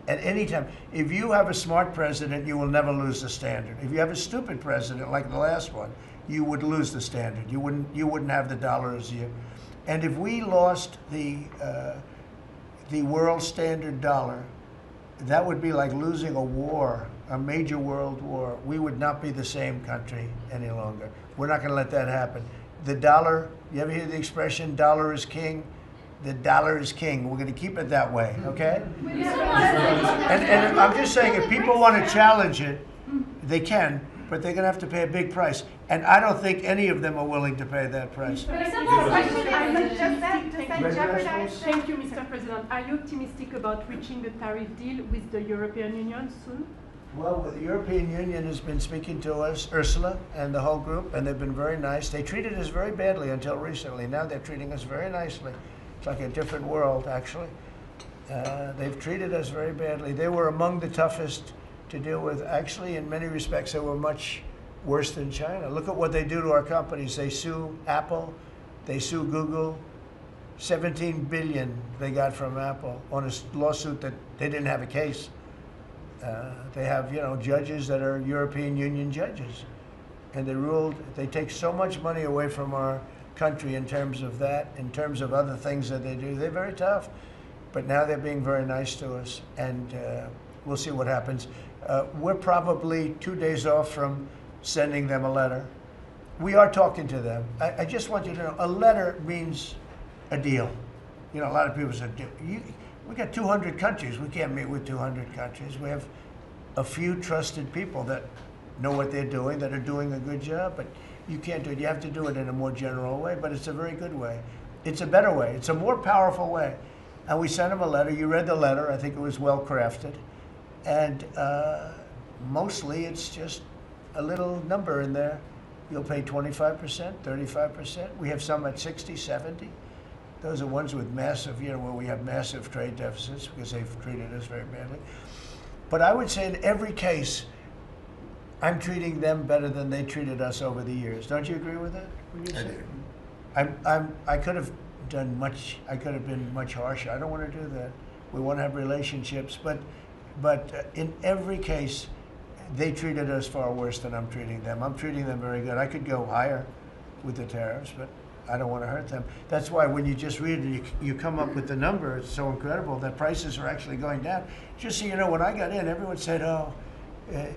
at any time. If you have a smart president, you will never lose the standard. If you have a stupid president like the last one, you would lose the standard. You wouldn't have the dollar as you. And if we lost the world standard dollar, that would be like losing a war, a major world war. We would not be the same country any longer. We're not going to let that happen. The dollar, you ever hear the expression, dollar is king? The dollar is king. We're going to keep it that way, okay? And I'm just saying, if people want to challenge it, they can, but they're going to have to pay a big price. And I don't think any of them are willing to pay that price. But a simple question is, does that jeopardize? Thank you, Mr. President. Are you optimistic about reaching a tariff deal with the European Union soon? Well, the European Union has been speaking to us, Ursula and the whole group, and they've been very nice. They treated us very badly until recently. Now they're treating us very nicely. It's like a different world, actually. They've treated us very badly. They were among the toughest to deal with. Actually, in many respects, they were much worse than China. Look at what they do to our companies. They sue Apple, they sue Google. 17 billion they got from Apple on a lawsuit that they didn't have a case. They have, judges that are European Union judges, and they ruled. They take so much money away from our country in terms of that, in terms of other things that they do. They're very tough, but now they're being very nice to us, and we'll see what happens. We're probably 2 days off from sending them a letter. We are talking to them. I just want you to know, a letter means a deal. A lot of people say, we got 200 countries. We can't meet with 200 countries. We have a few trusted people that know what they're doing, that are doing a good job, but you can't do it. You have to do it in a more general way, but it's a very good way. It's a better way. It's a more powerful way. And we sent them a letter. You read the letter. I think it was well crafted. And mostly it's just a little number in there. You'll pay 25%, 35%. We have some at 60, 70. Those are ones with massive, where we have massive trade deficits because they've treated us very badly. But I would say in every case, I'm treating them better than they treated us over the years. Don't you agree with that? I do. I could have done much. I could have been much harsher. I don't want to do that. We want to have relationships, but in every case, they treated us far worse than I'm treating them. I'm treating them very good. I could go higher with the tariffs, but I don't want to hurt them. That's why when you just read it, you come up with the number. It's so incredible that prices are actually going down. Just so you know, when I got in, everyone said, "Oh,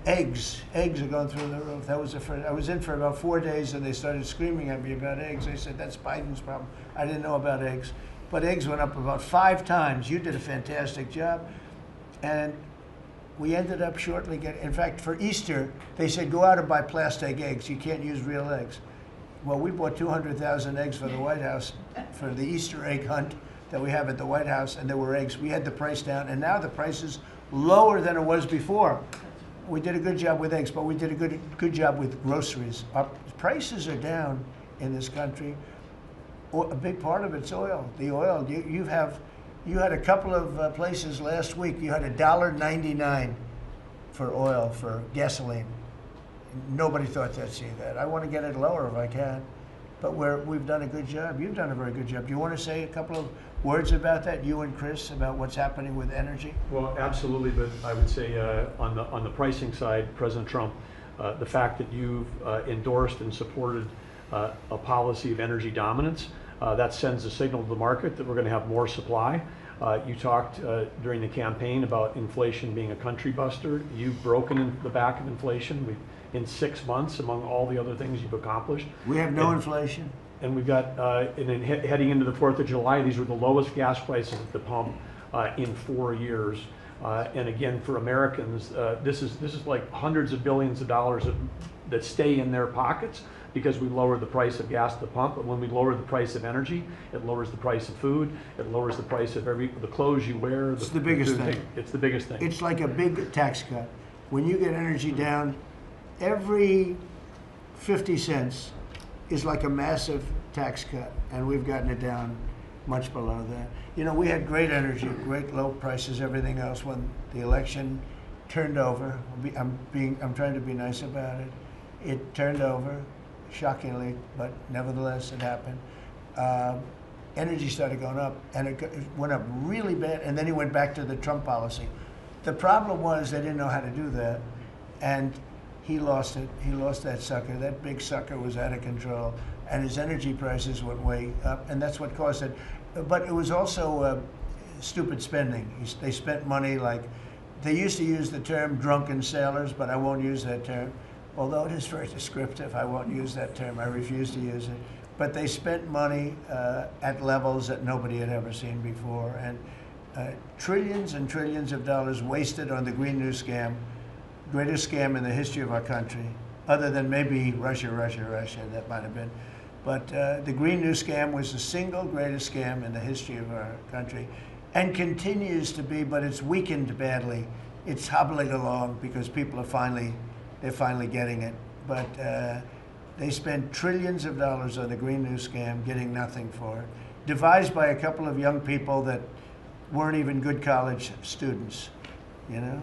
eggs are going through the roof." That was the first. I was in for about 4 days, and they started screaming at me about eggs. They said, "That's Biden's problem." I didn't know about eggs, but eggs went up about 5 times. You did a fantastic job, and we ended up shortly getting. In fact, for Easter, they said, "Go out and buy plastic eggs. You can't use real eggs." Well, we bought 200,000 eggs for the White House for the Easter egg hunt that we have at the White House, and there were eggs. We had the price down, and now the price is lower than it was before. We did a good job with eggs, but we did a good job with groceries. Our prices are down in this country. A big part of it's oil. The oil, you had a couple of places last week. You had $1.99 for oil, for gasoline. Nobody thought they'd see that. I want to get it lower if I can, but we've done a good job. You've done a very good job. Do you want to say a couple of words about that, you and Chris, about what's happening with energy? Well, absolutely, but I would say on the pricing side, President Trump, the fact that you've endorsed and supported a policy of energy dominance, that sends a signal to the market that we're going to have more supply. You talked during the campaign about inflation being a country buster. You've broken in the back of inflation. In 6 months, among all the other things you've accomplished. We have no inflation. And we've got, and then heading into the 4th of July, these were the lowest gas prices at the pump in 4 years. And again, for Americans, this is like hundreds of billions of dollars that stay in their pockets because we lowered the price of gas at the pump. And when we lower the price of energy, it lowers the price of food. It lowers the price of the clothes you wear. It's the biggest thing. It's the biggest thing. It's like a big tax cut. When you get energy down, every 50 cents is like a massive tax cut, and we've gotten it down much below that. You know, we had great energy, great low prices, everything else. When the election turned over, I'm trying to be nice about it. It turned over, shockingly, but nevertheless it happened. Energy started going up, and it went up really bad, and then he went back to the Trump policy. The problem was they didn't know how to do that, and he lost it. He lost that sucker. That big sucker was out of control, and his energy prices went way up, and that's what caused it. But it was also stupid spending. They spent money like, they used to use the term drunken sailors, but I won't use that term. Although it is very descriptive, I won't use that term. I refuse to use it. But they spent money at levels that nobody had ever seen before, and trillions and trillions of dollars wasted on the Green New Scam. Greatest scam in the history of our country, other than maybe Russia, that might have been. But the Green New Scam was the single greatest scam in the history of our country, and continues to be, but it's weakened badly. It's hobbling along because people are they're finally getting it. But they spent trillions of dollars on the Green New Scam, getting nothing for it. Devised by a couple of young people that weren't even good college students, you know?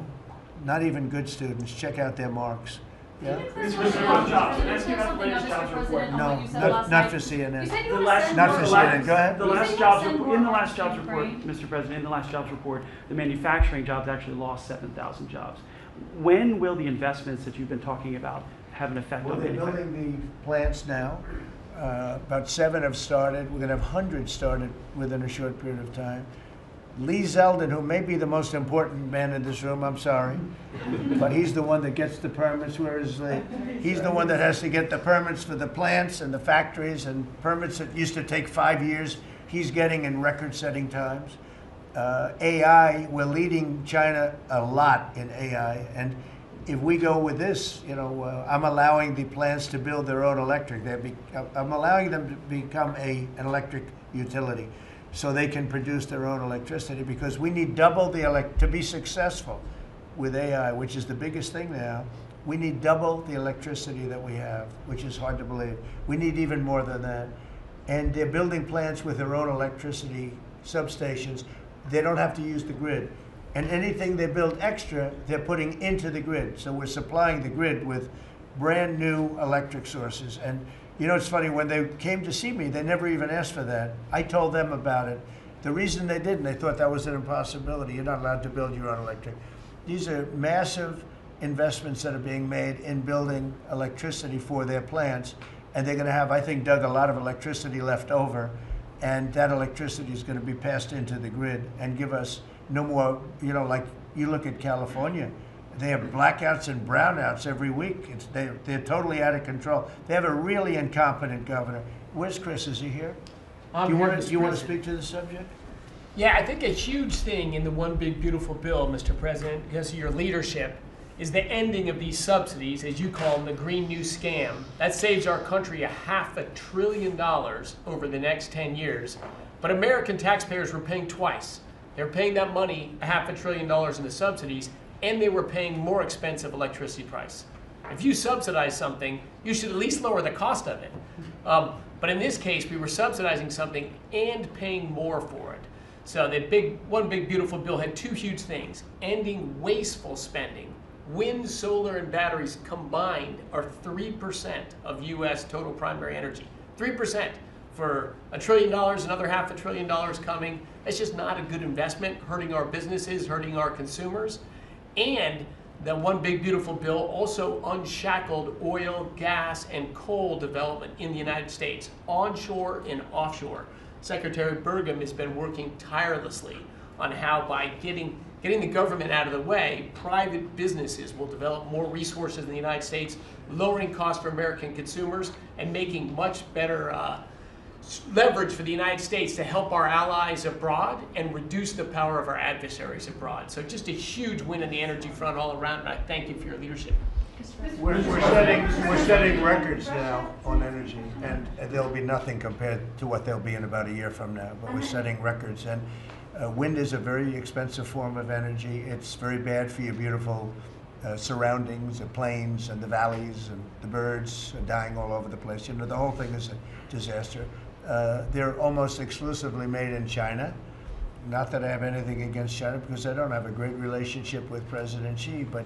Not even good students. Check out their marks. Yeah? Can I ask you about the latest jobs report? No, not for CNN. Not for CNN. Go ahead. In the last jobs report, Mr. President, in the last jobs report, the manufacturing jobs actually lost 7,000 jobs. When will the investments that you've been talking about have an effect Well, on they're manufacturing? building the plants now. About 7 have started. We're going to have hundreds started within a short period of time. Lee Zeldin, who may be the most important man in this room, I'm sorry, but he's the one that gets the permits, whereas he's the one that has to get the permits for the plants and the factories, and permits that used to take 5 years, he's getting in record-setting times. AI, we're leading China a lot in AI, and if we go with this, you know, I'm allowing the plants to build their own electric. I'm allowing them to become an electric utility, so they can produce their own electricity, because we need double the to be successful with AI, which is the biggest thing now. We need double the electricity that we have, which is hard to believe. We need even more than that. And they're building plants with their own electricity substations. They don't have to use the grid. And anything they build extra, they're putting into the grid. So we're supplying the grid with brand new electric sources. And you know, it's funny, when they came to see me, they never even asked for that. I told them about it. The reason they didn't, they thought that was an impossibility. You're not allowed to build your own electric. These are massive investments that are being made in building electricity for their plants. And they're going to have, I think, Doug, a lot of electricity left over. And that electricity is going to be passed into the grid and give us no more, you know, like you look at California. They have blackouts and brownouts every week. They're totally out of control. They have a really incompetent governor. Where's Chris? Is he here? Do you want to speak to the subject? Yeah, I think a huge thing in the One Big Beautiful Bill, Mr. President, because of your leadership, is the ending of these subsidies, as you call them, the Green New Scam. That saves our country $500 billion over the next 10 years. But American taxpayers were paying twice. They were paying that money, $500 billion in the subsidies, and they were paying more expensive electricity price. If you subsidize something, you should at least lower the cost of it. But in this case, we were subsidizing something and paying more for it. So the One Big Beautiful Bill had two huge things: ending wasteful spending, Wind, solar, and batteries combined are 3% of U.S. total primary energy. 3% for $1 trillion, another $500 billion coming. That's just not a good investment, hurting our businesses, hurting our consumers. And the one big beautiful bill also unshackled oil, gas, and coal development in the United States, onshore and offshore. Secretary Burgum has been working tirelessly on how, by getting the government out of the way, private businesses will develop more resources in the United States, lowering costs for American consumers and making much better leverage for the United States to help our allies abroad and reduce the power of our adversaries abroad. So just a huge win on the energy front all around, and I thank you for your leadership. We're setting records now on energy, and there'll be nothing compared to what they'll be in about a year from now, but we're setting records. And wind is a very expensive form of energy. It's very bad for your beautiful surroundings, the plains and the valleys, and the birds are dying all over the place. You know, the whole thing is a disaster. They're almost exclusively made in China. Not that I have anything against China, because I don't have a great relationship with President Xi, but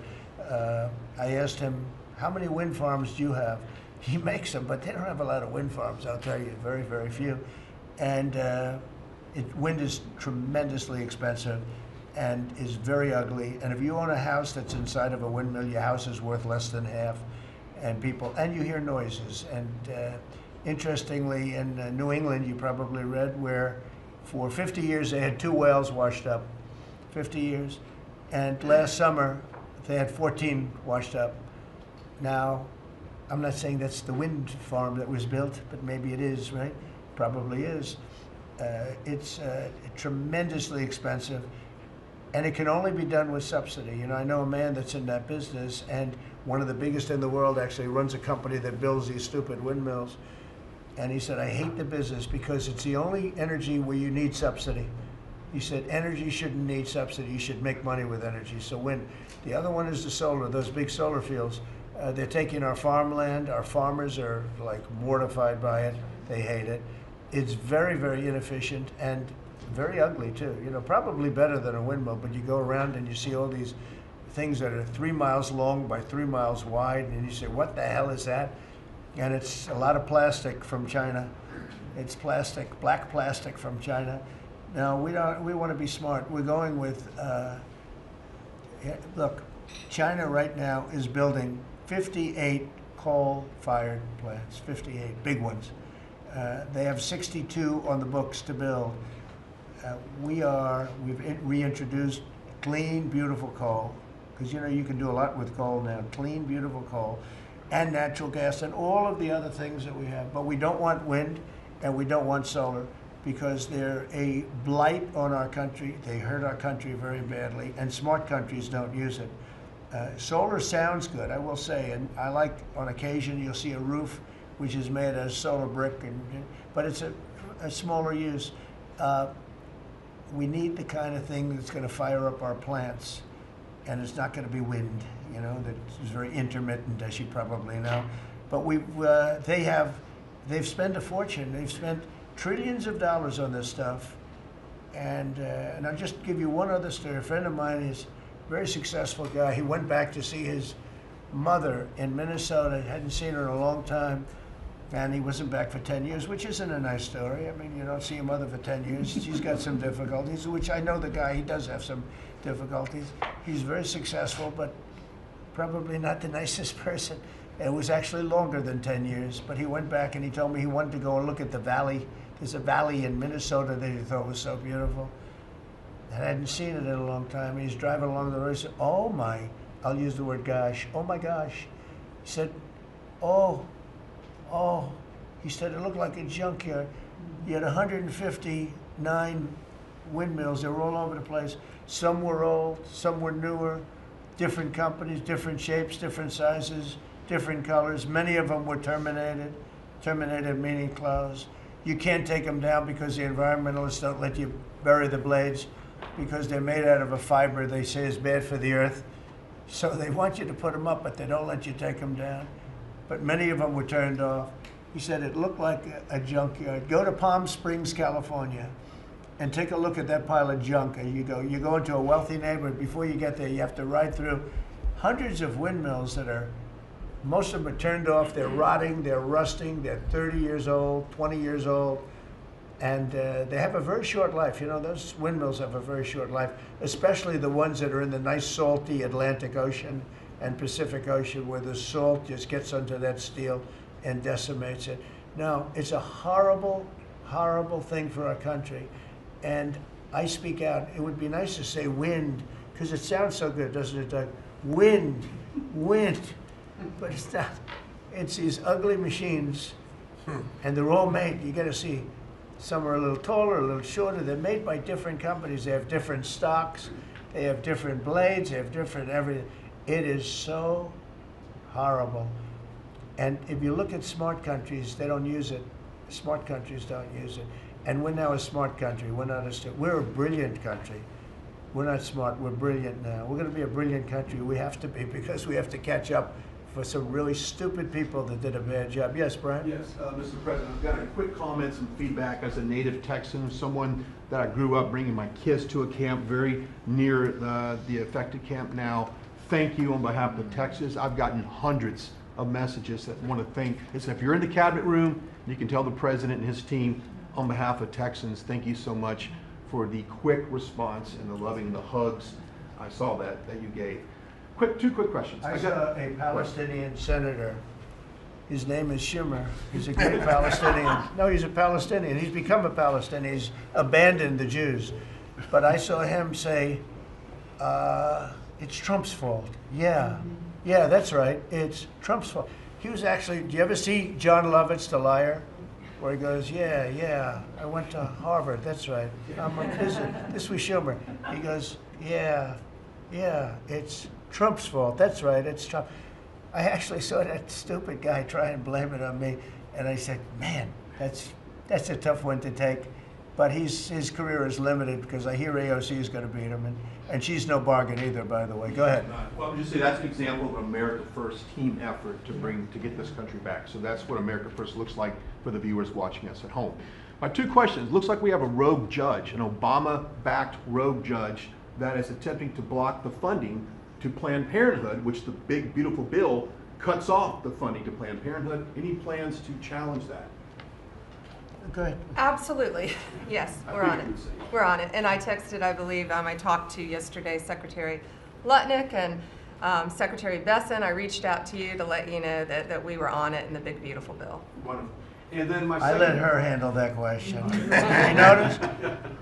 I asked him, how many wind farms do you have? He makes them, but they don't have a lot of wind farms, I'll tell you, very, very few. And wind is tremendously expensive and is very ugly. And if you own a house that's inside of a windmill, your house is worth less than half. And you hear noises. And interestingly, in New England, you probably read, where for 50 years they had 2 wells washed up, 50 years. And last summer, they had 14 washed up. Now, I'm not saying that's the wind farm that was built, but maybe it is, right? Probably is. It's tremendously expensive, and it can only be done with subsidy. You know, I know a man that's in that business, and one of the biggest in the world actually runs a company that builds these stupid windmills. And he said, I hate the business because it's the only energy where you need subsidy. He said, energy shouldn't need subsidy. You should make money with energy. So wind. The other one is the solar, those big solar fields. They're taking our farmland. Our farmers are like mortified by it. They hate it. It's very, very inefficient and very ugly too. You know, probably better than a windmill, but you go around and you see all these things that are 3 miles long by 3 miles wide, and you say, what the hell is that? And it's a lot of plastic from China. It's plastic, black plastic from China. Now, we want to be smart. We're going with, look, China right now is building 58 coal-fired plants, 58 big ones. They have 62 on the books to build. We've reintroduced clean, beautiful coal, because you know you can do a lot with coal now. Clean, beautiful coal, and natural gas, and all of the other things that we have. But we don't want wind, and we don't want solar, because they're a blight on our country. They hurt our country very badly, and smart countries don't use it. Solar sounds good, I will say, and I like, on occasion, you'll see a roof which is made out of solar brick, but it's a smaller use. We need the kind of thing that's going to fire up our plants, and it's not going to be wind, you know, that is very intermittent, as you probably know. But they've spent a fortune. They've spent trillions of dollars on this stuff. And I'll just give you one other story. A friend of mine is a very successful guy. He went back to see his mother in Minnesota, hadn't seen her in a long time, and he wasn't back for 10 years, which isn't a nice story. I mean, you don't see your mother for 10 years. She's got some difficulties, which I know the guy, he does have some difficulties. He's very successful, but probably not the nicest person. It was actually longer than 10 years, but he went back and he told me he wanted to go and look at the valley. There's a valley in Minnesota that he thought was so beautiful. And I hadn't seen it in a long time. He's driving along the road. He said, oh my, I'll use the word gosh, oh my gosh. He said, oh. He said, it looked like a junkyard. You had 159 windmills. They were all over the place. Some were old, some were newer, different companies, different shapes, different sizes, different colors. Many of them were terminated. Terminated meaning closed. You can't take them down because the environmentalists don't let you bury the blades because they're made out of a fiber they say is bad for the earth. So they want you to put them up, but they don't let you take them down. But many of them were turned off. He said it looked like a junkyard. Go to Palm Springs, California, and take a look at that pile of junk. And you go into a wealthy neighborhood. Before you get there, you have to ride through hundreds of windmills that are, most of them are turned off, they're rotting, they're rusting, they're 30 years old, 20 years old, and they have a very short life. You know, those windmills have a very short life, especially the ones that are in the nice salty Atlantic Ocean and Pacific Ocean, where the salt just gets under that steel and decimates it. Now, it's a horrible, horrible thing for our country. And I speak out. It would be nice to say wind, because it sounds so good, doesn't it, Doug? Wind, wind. But it's not. It's these ugly machines, and they're all made. You got to see, some are a little taller, a little shorter. They're made by different companies. They have different stocks. They have different blades. They have different everything. It is so horrible. And if you look at smart countries, they don't use it. Smart countries don't use it. And we're now a smart country. We're not we're a brilliant country. We're not smart. We're brilliant now. We're going to be a brilliant country. We have to be, because we have to catch up for some really stupid people that did a bad job. Yes, Brian? Yes, Mr. President, I've got a quick comment, some feedback as a native Texan, someone that I grew up bringing my kids to a camp very near the affected camp now. Thank you on behalf of Texas. I've gotten hundreds of messages that want to thank. Listen, if you're in the cabinet room, you can tell the president and his team, on behalf of Texans, thank you so much for the quick response and the loving, the hugs. I saw that you gave. Two quick questions. I saw a Palestinian senator. His name is Schumer. He's a great Palestinian. No, he's a Palestinian. He's become a Palestinian. He's abandoned the Jews. But I saw him say, it's Trump's fault. Yeah, that's right. It's Trump's fault. He was actually, do you ever see John Lovett's The Liar? Where he goes, yeah, I went to Harvard, that's right. This was Schumer. He goes, yeah, it's Trump's fault, that's right, it's Trump. I actually saw that stupid guy try and blame it on me, and I said, man, that's a tough one to take. But his career is limited, because I hear AOC is going to beat him, and she's no bargain either, by the way. Go ahead. Well, I'm just saying that's an example of an America First team effort to get this country back. So that's what America First looks like for the viewers watching us at home. My two questions. Looks like we have a rogue judge, an Obama-backed rogue judge that is attempting to block the funding to Planned Parenthood, which the big, beautiful bill cuts off the funding to Planned Parenthood. Any plans to challenge that? Go ahead. Absolutely. Yes, we're on it. We're on it. And I texted, I believe, I talked to yesterday Secretary Lutnick and Secretary Besson. I reached out to you to let you know that we were on it in the big, beautiful bill. Wonderful. And then my I let her handle that question. You notice?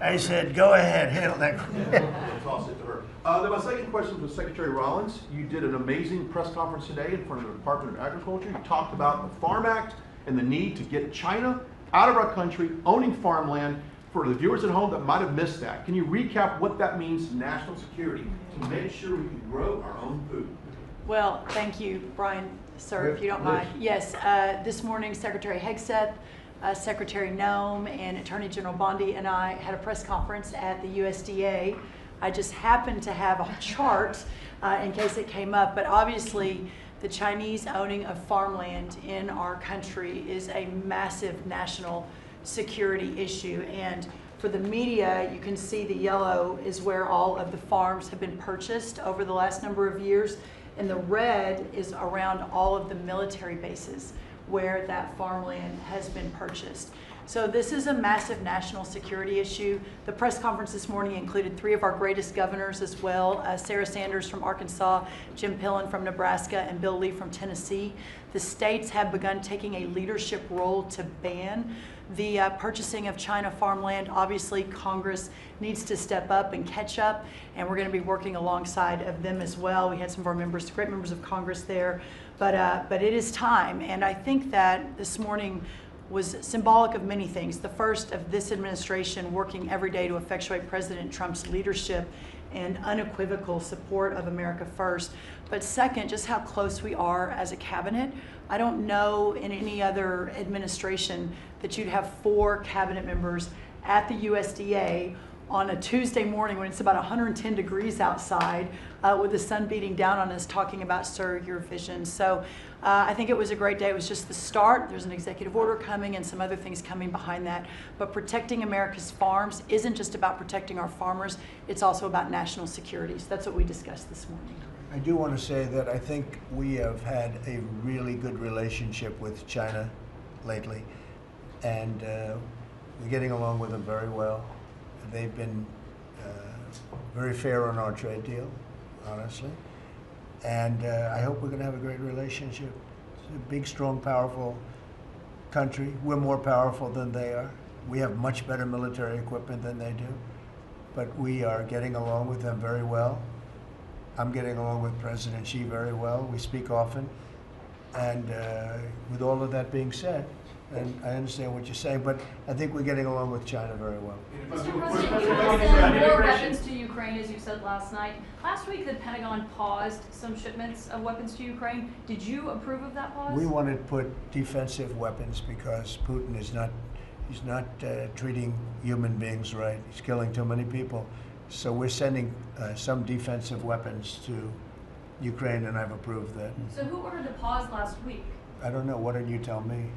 I said, go ahead, handle that question. I'll toss it to her. Then my second question was Secretary Rollins. You did an amazing press conference today in front of the Department of Agriculture. You talked about the Farm Act and the need to get China out of our country, owning farmland. For the viewers at home that might have missed that, can you recap what that means to national security to make sure we can grow our own food? Well, thank you, Brian, sir, if you don't mind. Yes, this morning Secretary Hegseth, Secretary Noem, and Attorney General Bondi and I had a press conference at the USDA. I just happened to have a chart in case it came up, but obviously the Chinese owning of farmland in our country is a massive national security issue. And for the media, you can see the yellow is where all of the farms have been purchased over the last number of years. And the red is around all of the military bases where that farmland has been purchased. So this is a massive national security issue. The press conference this morning included 3 of our greatest governors as well, Sarah Sanders from Arkansas, Jim Pillen from Nebraska, and Bill Lee from Tennessee. The states have begun taking a leadership role to ban the purchasing of China farmland. Obviously, Congress needs to step up and catch up, and we're going to be working alongside of them as well. We had some of our members, great members of Congress there, but it is time. And I think that this morning was symbolic of many things. The first of this administration working every day to effectuate President Trump's leadership and unequivocal support of America First. But second, just how close we are as a cabinet. I don't know in any other administration that you'd have 4 cabinet members at the USDA on a Tuesday morning when it's about 110 degrees outside with the sun beating down on us talking about, sir, your vision. So I think it was a great day. It was just the start. There's an executive order coming and some other things coming behind that. But protecting America's farms isn't just about protecting our farmers. It's also about national security. So that's what we discussed this morning. I do want to say that I think we have had a really good relationship with China lately, and we're getting along with them very well. They've been very fair on our trade deal, honestly, and I hope we're going to have a great relationship. It's a big, strong, powerful country. We're more powerful than they are. We have much better military equipment than they do, but we are getting along with them very well. I'm getting along with President Xi very well. We speak often. And with all of that being said, and I understand what you're saying, but I think we're getting along with China very well. Mr. President, you want to send more weapons to Ukraine, as you said last night. Last week, the Pentagon paused some shipments of weapons to Ukraine. Did you approve of that pause? We want to put defensive weapons because Putin is not, he's not treating human beings right. He's killing too many people. So we're sending some defensive weapons to Ukraine, and I've approved that. So who ordered the pause last week? I don't know. What did you tell me?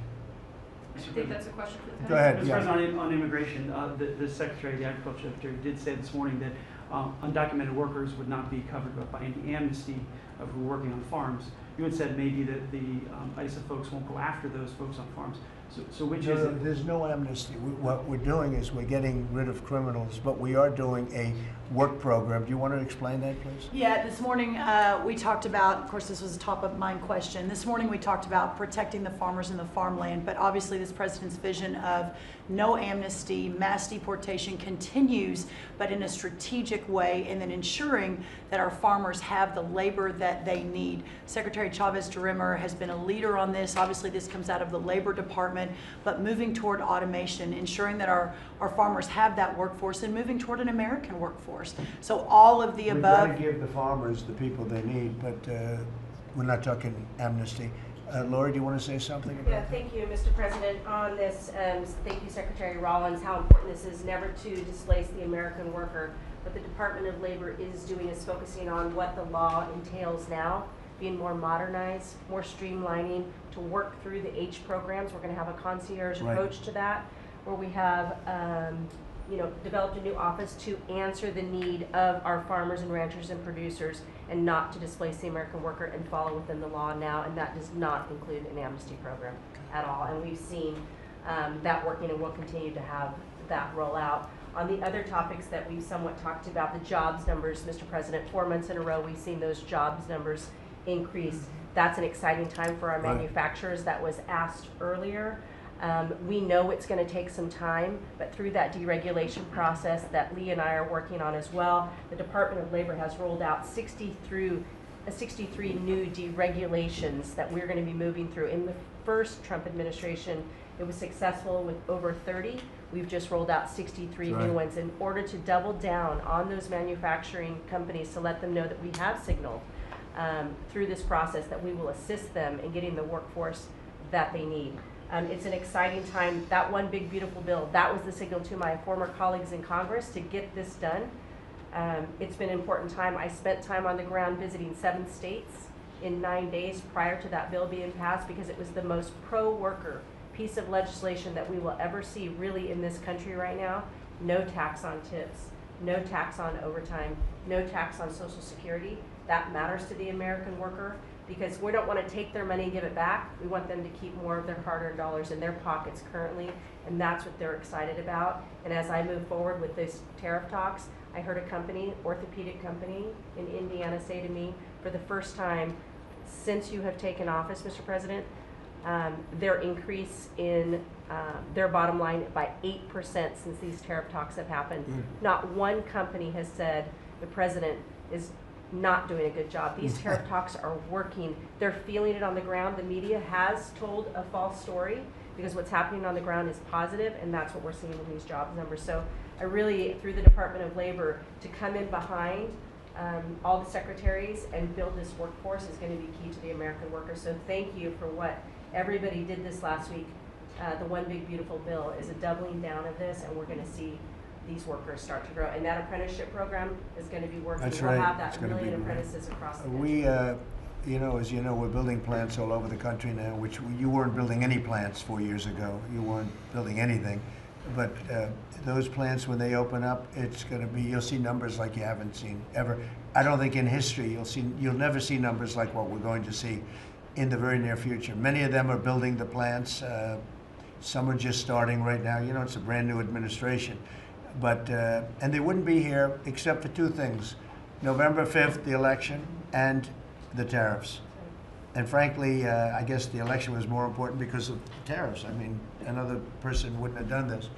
I think that's a question for the Go ahead. Mr. Yeah. President, on immigration, the Secretary, the Agriculture Secretary, did say this morning that undocumented workers would not be covered by any amnesty of who are working on farms. You had said maybe that the ISA folks won't go after those folks on farms. So which is it? There's no amnesty. What we're doing is we're getting rid of criminals, but we are doing a work program. Do you want to explain that, please? Yeah, this morning we talked about, of course this was a top of mind question, this morning we talked about protecting the farmers and the farmland, but obviously this president's vision of no amnesty, mass deportation continues, but in a strategic way, and then ensuring that our farmers have the labor that they need. Secretary Chavez-DeRimmer has been a leader on this. Obviously this comes out of the Labor Department, but moving toward automation, ensuring that our farmers have that workforce, and moving toward an American workforce. So all of the above. We've got to give the farmers the people they need, but we're not talking amnesty. Lori, do you want to say something about that? Thank you, Mr. President. On this, thank you, Secretary Rollins, how important this is never to displace the American worker. What the Department of Labor is doing is focusing on what the law entails now, being more modernized, more streamlining, to work through the H programs. We're going to have a concierge approach to that, where we have developed a new office to answer the need of our farmers and ranchers and producers, and not to displace the American worker, and follow within the law now, and that does not include an amnesty program at all. And we've seen that working, and we'll continue to have that roll out. On the other topics that we've somewhat talked about, the jobs numbers, Mr. President, 4 months in a row we've seen those jobs numbers increase. That's an exciting time for our manufacturers. That was asked earlier. We know it's going to take some time, but through that deregulation process that Lee and I are working on as well, the Department of Labor has rolled out 63 new deregulations that we're going to be moving through. In the first Trump administration, it was successful with over 30. We've just rolled out 63 new ones in order to double down on those manufacturing companies, to let them know that we have signaled through this process that we will assist them in getting the workforce that they need. It's an exciting time. That one big beautiful bill, that was the signal to my former colleagues in Congress to get this done. It's been an important time. I spent time on the ground visiting 7 states in 9 days prior to that bill being passed, because it was the most pro-worker piece of legislation that we will ever see really in this country right now. No tax on tips, no tax on overtime, no tax on Social Security. That matters to the American worker, because we don't want to take their money and give it back. We want them to keep more of their hard-earned dollars in their pockets currently, and that's what they're excited about. And as I move forward with these tariff talks, I heard a company, orthopedic company in Indiana, say to me, for the first time since you have taken office, Mr. President, their increase in their bottom line by 8% since these tariff talks have happened. Not one company has said the president is not doing a good job. These tariff talks are working. They're feeling it on the ground. The media has told a false story, because what's happening on the ground is positive, and that's what we're seeing in these jobs numbers. So I really, through the Department of Labor, to come in behind all the secretaries and build this workforce is going to be key to the American worker. So thank you for what everybody did this last week. The one big beautiful bill is a doubling down of this, and we're going to see these workers start to grow. And that apprenticeship program is going to be working. That's we'll right. have that million apprentices across the country. We, as you know, we're building plants all over the country now, which you weren't building any plants 4 years ago. You weren't building anything. but those plants, when they open up, it's going to be, you'll see numbers like you haven't seen ever. I don't think in history you'll never see numbers like what we're going to see in the very near future. Many of them are building the plants. Some are just starting right now. You know, it's a brand new administration. But, and they wouldn't be here except for two things: November 5th, the election, and the tariffs. And frankly, I guess the election was more important because of the tariffs. I mean, another person wouldn't have done this.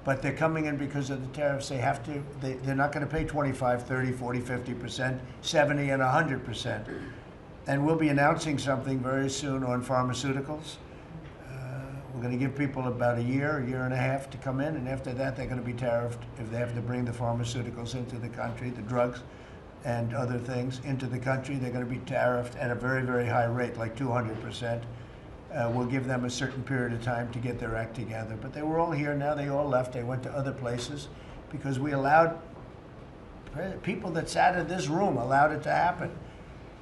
But they're coming in because of the tariffs. They have to, they're not going to pay 25, 30, 40, 50%, 70, and 100%. And we'll be announcing something very soon on pharmaceuticals. We're going to give people about a year and a half to come in, and after that they're going to be tariffed if they have to bring the pharmaceuticals into the country, the drugs and other things into the country. They're going to be tariffed at a very, very high rate, like 200%. We'll give them a certain period of time to get their act together. But they were all here, now they all left. They went to other places because we allowed, people that sat in this room allowed it to happen.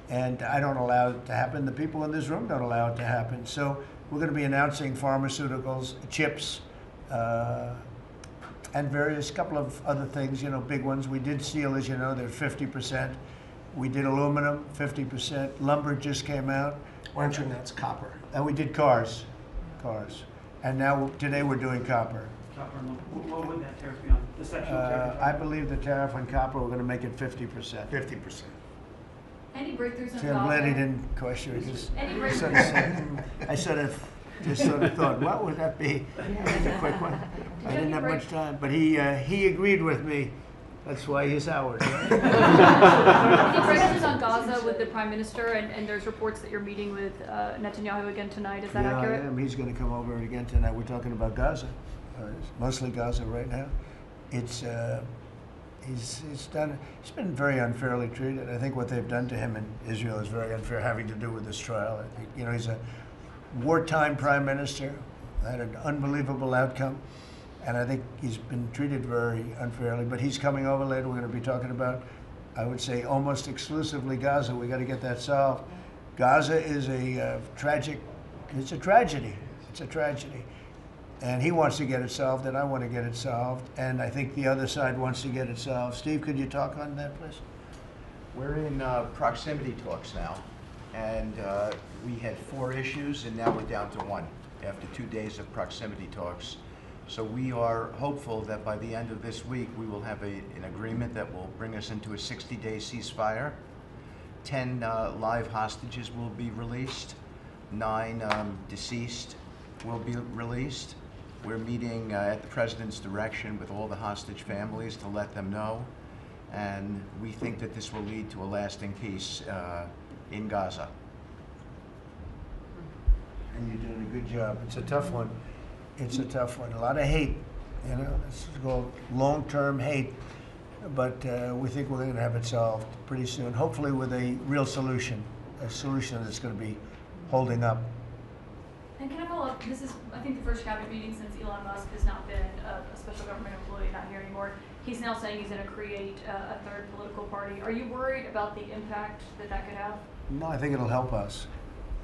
And I don't allow it to happen. The people in this room don't allow it to happen. So we're going to be announcing pharmaceuticals, chips, and various couple of other things, you know, big ones. We did steel, as you know, they're 50%. We did aluminum, 50%. Lumber just came out. That's copper. And we did cars. And now, today we're doing copper. Copper and aluminum. What would that tariff be on? The section of tariff? I believe the tariff on copper, we're going to make it 50%. 50%. Any breakthroughs in See, I'm glad he Gaza? didn't question it, because Any I sort of just thought, what would that be? Just a quick one. I didn't have much time, but he agreed with me. That's why he's ours. Any breakthroughs on Gaza with the Prime Minister, and there's reports that you're meeting with Netanyahu again tonight. Is that accurate? I am. He's going to come over again tonight. We're talking about Gaza, mostly Gaza right now. It's he's been very unfairly treated. I think what they've done to him in Israel is very unfair, having to do with this trial. I think, you know, he's a wartime prime minister, had an unbelievable outcome, and I think he's been treated very unfairly. But he's coming over later. We're going to be talking about, I would say, almost exclusively Gaza. We got to get that solved. Gaza is a tragic. It's a tragedy. It's a tragedy. And he wants to get it solved, and I want to get it solved, and I think the other side wants to get it solved. Steve, could you talk on that, please? We're in proximity talks now, and we had 4 issues, and now we're down to 1 after 2 days of proximity talks. So we are hopeful that by the end of this week, we will have an agreement that will bring us into a 60-day ceasefire. 10 live hostages will be released. 9 deceased will be released. We're meeting at the President's direction with all the hostage families to let them know, and we think that this will lead to a lasting peace in Gaza. And you're doing a good job. It's a tough one. It's a tough one. A lot of hate, you know. This is called long-term hate, but we think we're going to have it solved pretty soon, hopefully with a real solution, a solution that's going to be holding up. And can I follow up? This is, I think, the first cabinet meeting since Elon Musk has not been a special government employee, not here anymore. He's now saying he's going to create a third political party. Are you worried about the impact that that could have? No, I think it'll help us.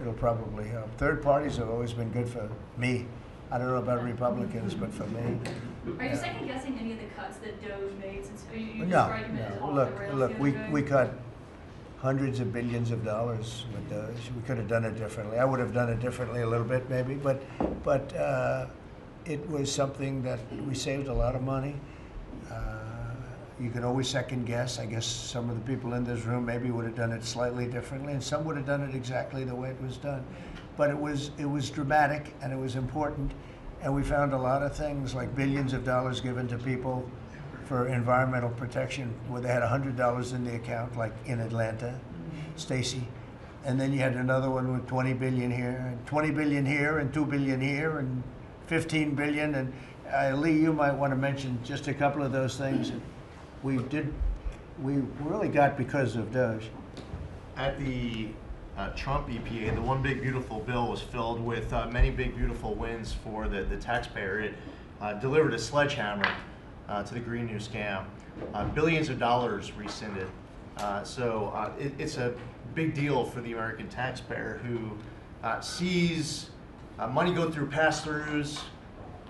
It'll probably help. Third parties have always been good for me. I don't know about Republicans, but for me. Are you second guessing any of the cuts that DOGE made since you No, described him as off look, the rails look. the We other day? cut hundreds of billions of dollars with DOGE. We could have done it differently. I would have done it differently a little bit, maybe, but it was something that we saved a lot of money. You can always second guess. I guess some of the people in this room maybe would have done it slightly differently, and some would have done it exactly the way it was done. But it was dramatic, and it was important, and we found a lot of things like billions of dollars given to people for environmental protection, where they had $100 in the account, like in Atlanta, Stacy. And then you had another one with 20 billion here, and 20 billion here, and 2 billion here, and 15 billion. And Lee, you might want to mention just a couple of those things that we really got because of DOGE. At the Trump EPA, the One Big Beautiful Bill was filled with many big beautiful wins for the taxpayer. It delivered a sledgehammer to the Green New scam. Billions of dollars rescinded. So it's a big deal for the American taxpayer who sees money go through pass-throughs,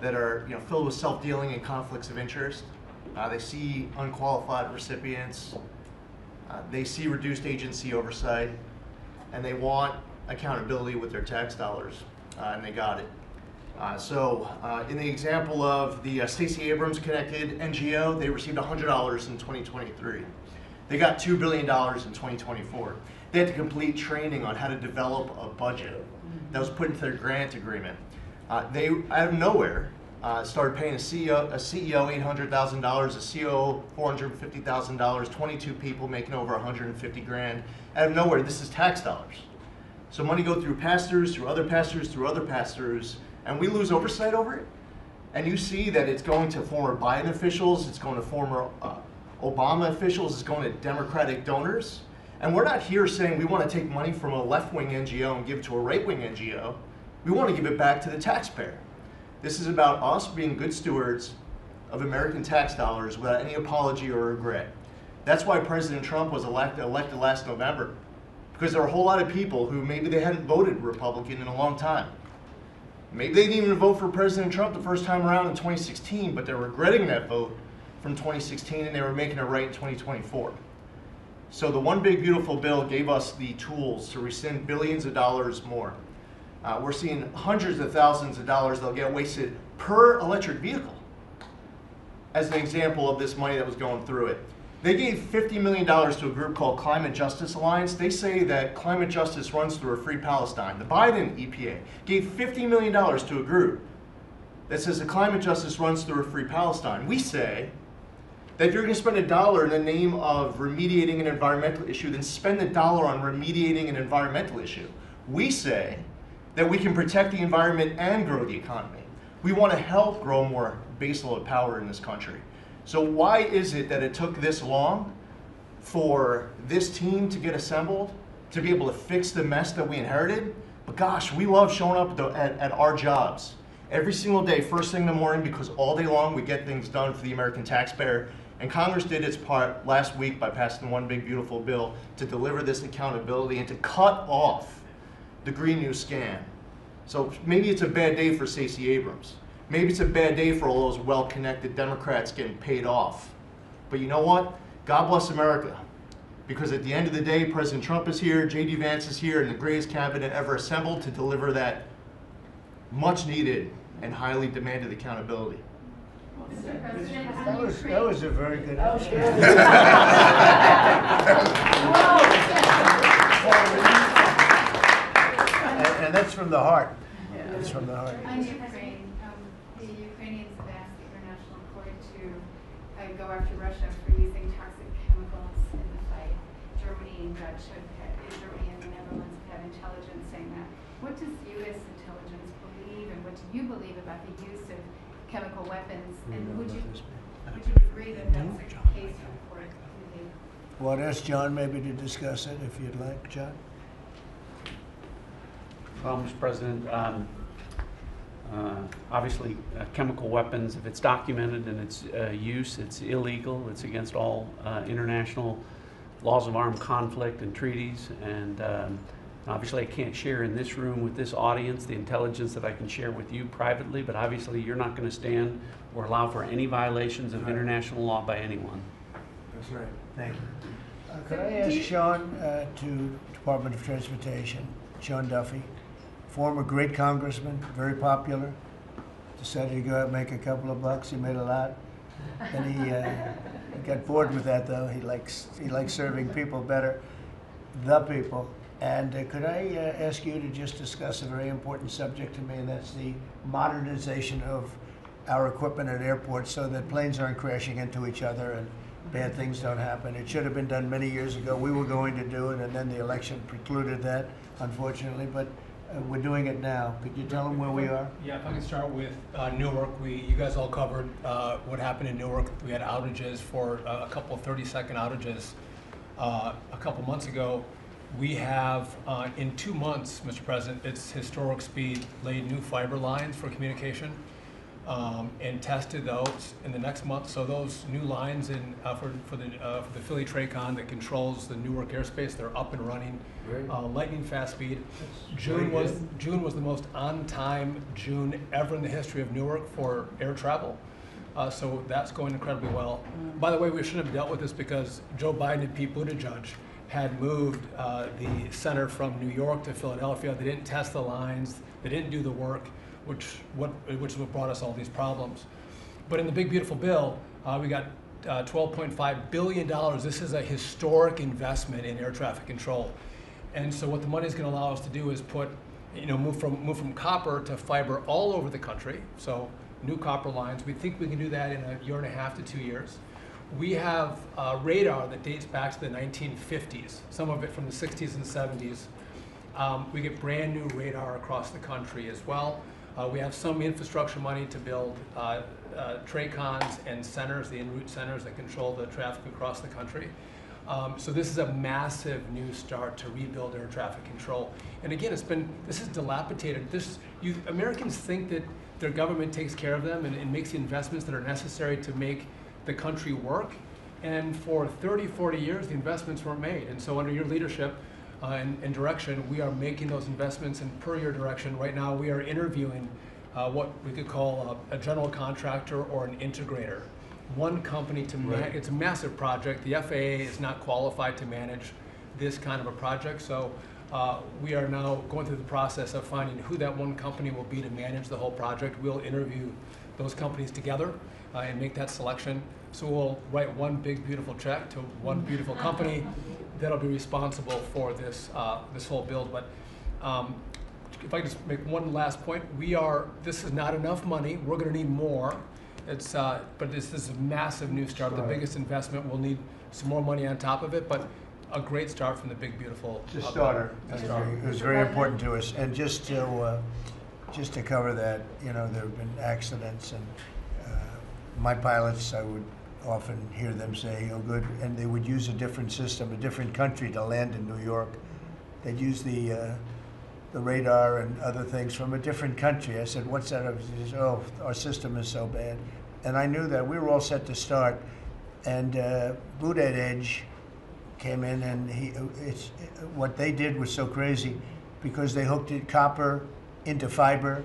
that are filled with self-dealing and conflicts of interest. They see unqualified recipients. They see reduced agency oversight, and they want accountability with their tax dollars, and they got it. In the example of the Stacey Abrams connected NGO, they received $100 in 2023. They got $2 billion in 2024. They had to complete training on how to develop a budget that was put into their grant agreement. They, out of nowhere, started paying a CEO $800,000, a COO $450,000, 22 people making over 150 grand. Out of nowhere, this is tax dollars. So money go through pastors, through other pastors, through other pastors, and we lose oversight over it. And you see that it's going to former Biden officials, it's going to former Obama officials, it's going to Democratic donors. And we're not here saying we want to take money from a left-wing NGO and give it to a right-wing NGO. We want to give it back to the taxpayer. This is about us being good stewards of American tax dollars without any apology or regret. That's why President Trump was elected last November, because there are a whole lot of people who maybe they hadn't voted Republican in a long time. Maybe they didn't even vote for President Trump the first time around in 2016, but they're regretting that vote from 2016 and they were making it right in 2024. So the One Big Beautiful Bill gave us the tools to rescind billions of dollars more. We're seeing hundreds of thousands of dollars that'll get wasted per electric vehicle as an example of this money that was going through it. They gave $50 million to a group called Climate Justice Alliance. They say that climate justice runs through a free Palestine. The Biden EPA gave $50 million to a group that says the climate justice runs through a free Palestine. We say that if you're going to spend $1 in the name of remediating an environmental issue, then spend $1 on remediating an environmental issue. We say that we can protect the environment and grow the economy. We want to help grow more baseload power in this country. So why is it that it took this long for this team to get assembled, to be able to fix the mess that we inherited? But gosh, we love showing up at our jobs every single day, first thing in the morning, because all day long we get things done for the American taxpayer. And Congress did its part last week by passing One Big Beautiful Bill to deliver this accountability and to cut off the Green New scam. So maybe it's a bad day for Stacey Abrams. Maybe it's a bad day for all those well-connected Democrats getting paid off. But you know what? God bless America. Because at the end of the day, President Trump is here, J.D. Vance is here, and the greatest cabinet ever assembled to deliver that much-needed and highly demanded accountability. That was a very good answer. And that's from the heart. That's from the heart. On Ukraine, the Ukrainians have asked the International Court to go after Russia for using toxic chemicals in the fight. Germany and the Netherlands have intelligence saying that. What does U.S. intelligence believe, and what do you believe about the use of chemical weapons? And would you agree that that's the case for the Well, I'd ask John maybe to discuss it if you'd like, John. Well, Mr. President, obviously chemical weapons, if it's documented in its use, it's illegal. It's against all international laws of armed conflict and treaties. And obviously I can't share in this room with this audience the intelligence that I can share with you privately, but obviously you're not going to stand or allow for any violations of international law by anyone. That's right. Thank you. Could I ask Sean to Department of Transportation, Sean Duffy, former great congressman, very popular, decided to go out and make a couple of bucks. He made a lot. Then he got bored with that, though. He likes serving people better, the people. And could I ask you to just discuss a very important subject to me, and that's the modernization of our equipment at airports so that planes aren't crashing into each other and bad things don't happen. It should have been done many years ago. We were going to do it, and then the election precluded that, unfortunately. But we're doing it now. Could you tell them where we are? Yeah, if I can start with Newark. You guys all covered what happened in Newark. We had outages for a couple of 30-second outages a couple months ago. We have, in 2 months, Mr. President, it's historic speed, laid new fiber lines for communication. and tested those in the next month. So those new lines for the Philly Tracon that controls the Newark airspace, they're up and running, lightning fast speed. June was the most on-time June ever in the history of Newark for air travel. So that's going incredibly well. By the way, we shouldn't have dealt with this because Joe Biden and Pete Buttigieg had moved the center from New York to Philadelphia. They didn't test the lines. They didn't do the work, which is what brought us all these problems. But in the big beautiful bill, we got $12.5 billion. This is a historic investment in air traffic control. And so what the money is going to allow us to do is move from copper to fiber all over the country. So new copper lines. We think we can do that in 1.5 to 2 years. We have radar that dates back to the 1950s, some of it from the 60s and 70s. We get brand new radar across the country as well. We have some infrastructure money to build TRACONs and centers, the en route centers that control the traffic across the country. So this is a massive new start to rebuild air traffic control. And again, this is dilapidated. Americans think that their government takes care of them and makes the investments that are necessary to make the country work. And for 30, 40 years, the investments weren't made. And so under your leadership and direction, we are making those investments. And per your direction, right now we are interviewing what we could call a general contractor or an integrator. One company to manage. It's a massive project. The FAA is not qualified to manage this kind of a project. So we are now going through the process of finding who that one company will be to manage the whole project. We'll interview those companies together and make that selection. So we'll write one big beautiful check to one beautiful company that'll be responsible for this whole build. But if I could just make one last point, this is not enough money. We're going to need more. But this is a massive new start. The biggest investment. We'll need some more money on top of it, but a great start from the big beautiful. It's a starter. It was very important to us, and just to cover that, there have been accidents, and my pilots, I would often hear them say, "Oh, good," and they would use a different system, a different country to land in New York. They'd use the radar and other things from a different country. I said, "What's that?" He says, "Oh, our system is so bad," and I knew that we were all set to start, and Buttigieg came in, and what they did was so crazy because they hooked copper into fiber,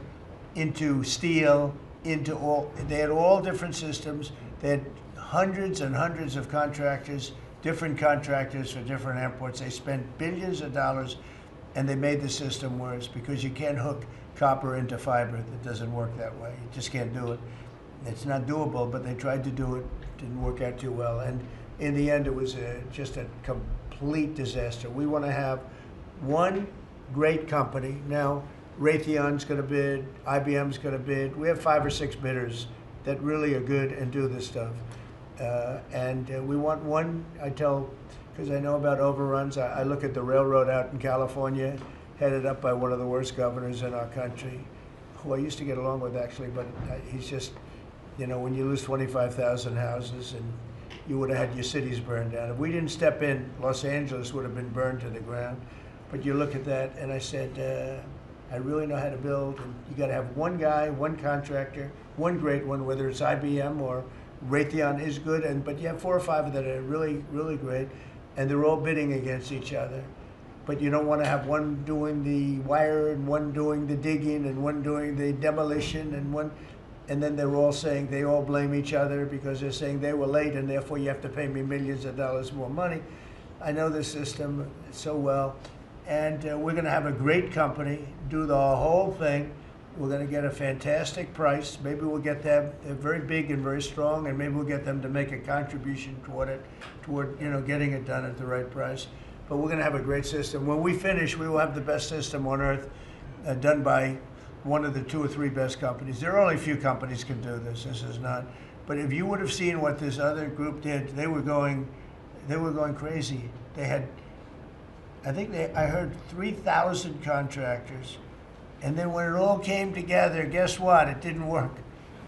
into steel, they had all different systems. They had hundreds and hundreds of contractors, different contractors for different airports. They spent billions of dollars, and they made the system worse because you can't hook copper into fiber. It doesn't work that way. You just can't do it. It's not doable, but they tried to do it. Didn't work out too well. And in the end, it was just a complete disaster. We want to have one great company. Now, Raytheon's going to bid, IBM's going to bid. We have 5 or 6 bidders that really are good and do this stuff. And we want one, because I know about overruns. I look at the railroad out in California, headed up by one of the worst governors in our country, who I used to get along with actually, but he's just, when you lose 25,000 houses and you would have had your cities burned down. If we didn't step in, Los Angeles would have been burned to the ground. But you look at that, and I said, I really know how to build, and you got to have one guy, one contractor, one great one, whether it's IBM or Raytheon is good, but you have 4 or 5 that are really, really great, and they're all bidding against each other. But you don't want to have one doing the wire and one doing the digging and one doing the demolition and then they're all saying they all blame each other because they're saying they were late and therefore you have to pay me millions of dollars more money. I know the system so well, and we're going to have a great company do the whole thing. We're going to get a fantastic price. Maybe we'll get them. They're very big and very strong, and maybe we'll get them to make a contribution toward getting it done at the right price. But we're going to have a great system. When we finish, we will have the best system on earth, done by one of the 2 or 3 best companies. There are only a few companies can do this. This is not. But if you would have seen what this other group did, they were going crazy. They had, I heard 3,000 contractors. And then when it all came together, guess what? It didn't work.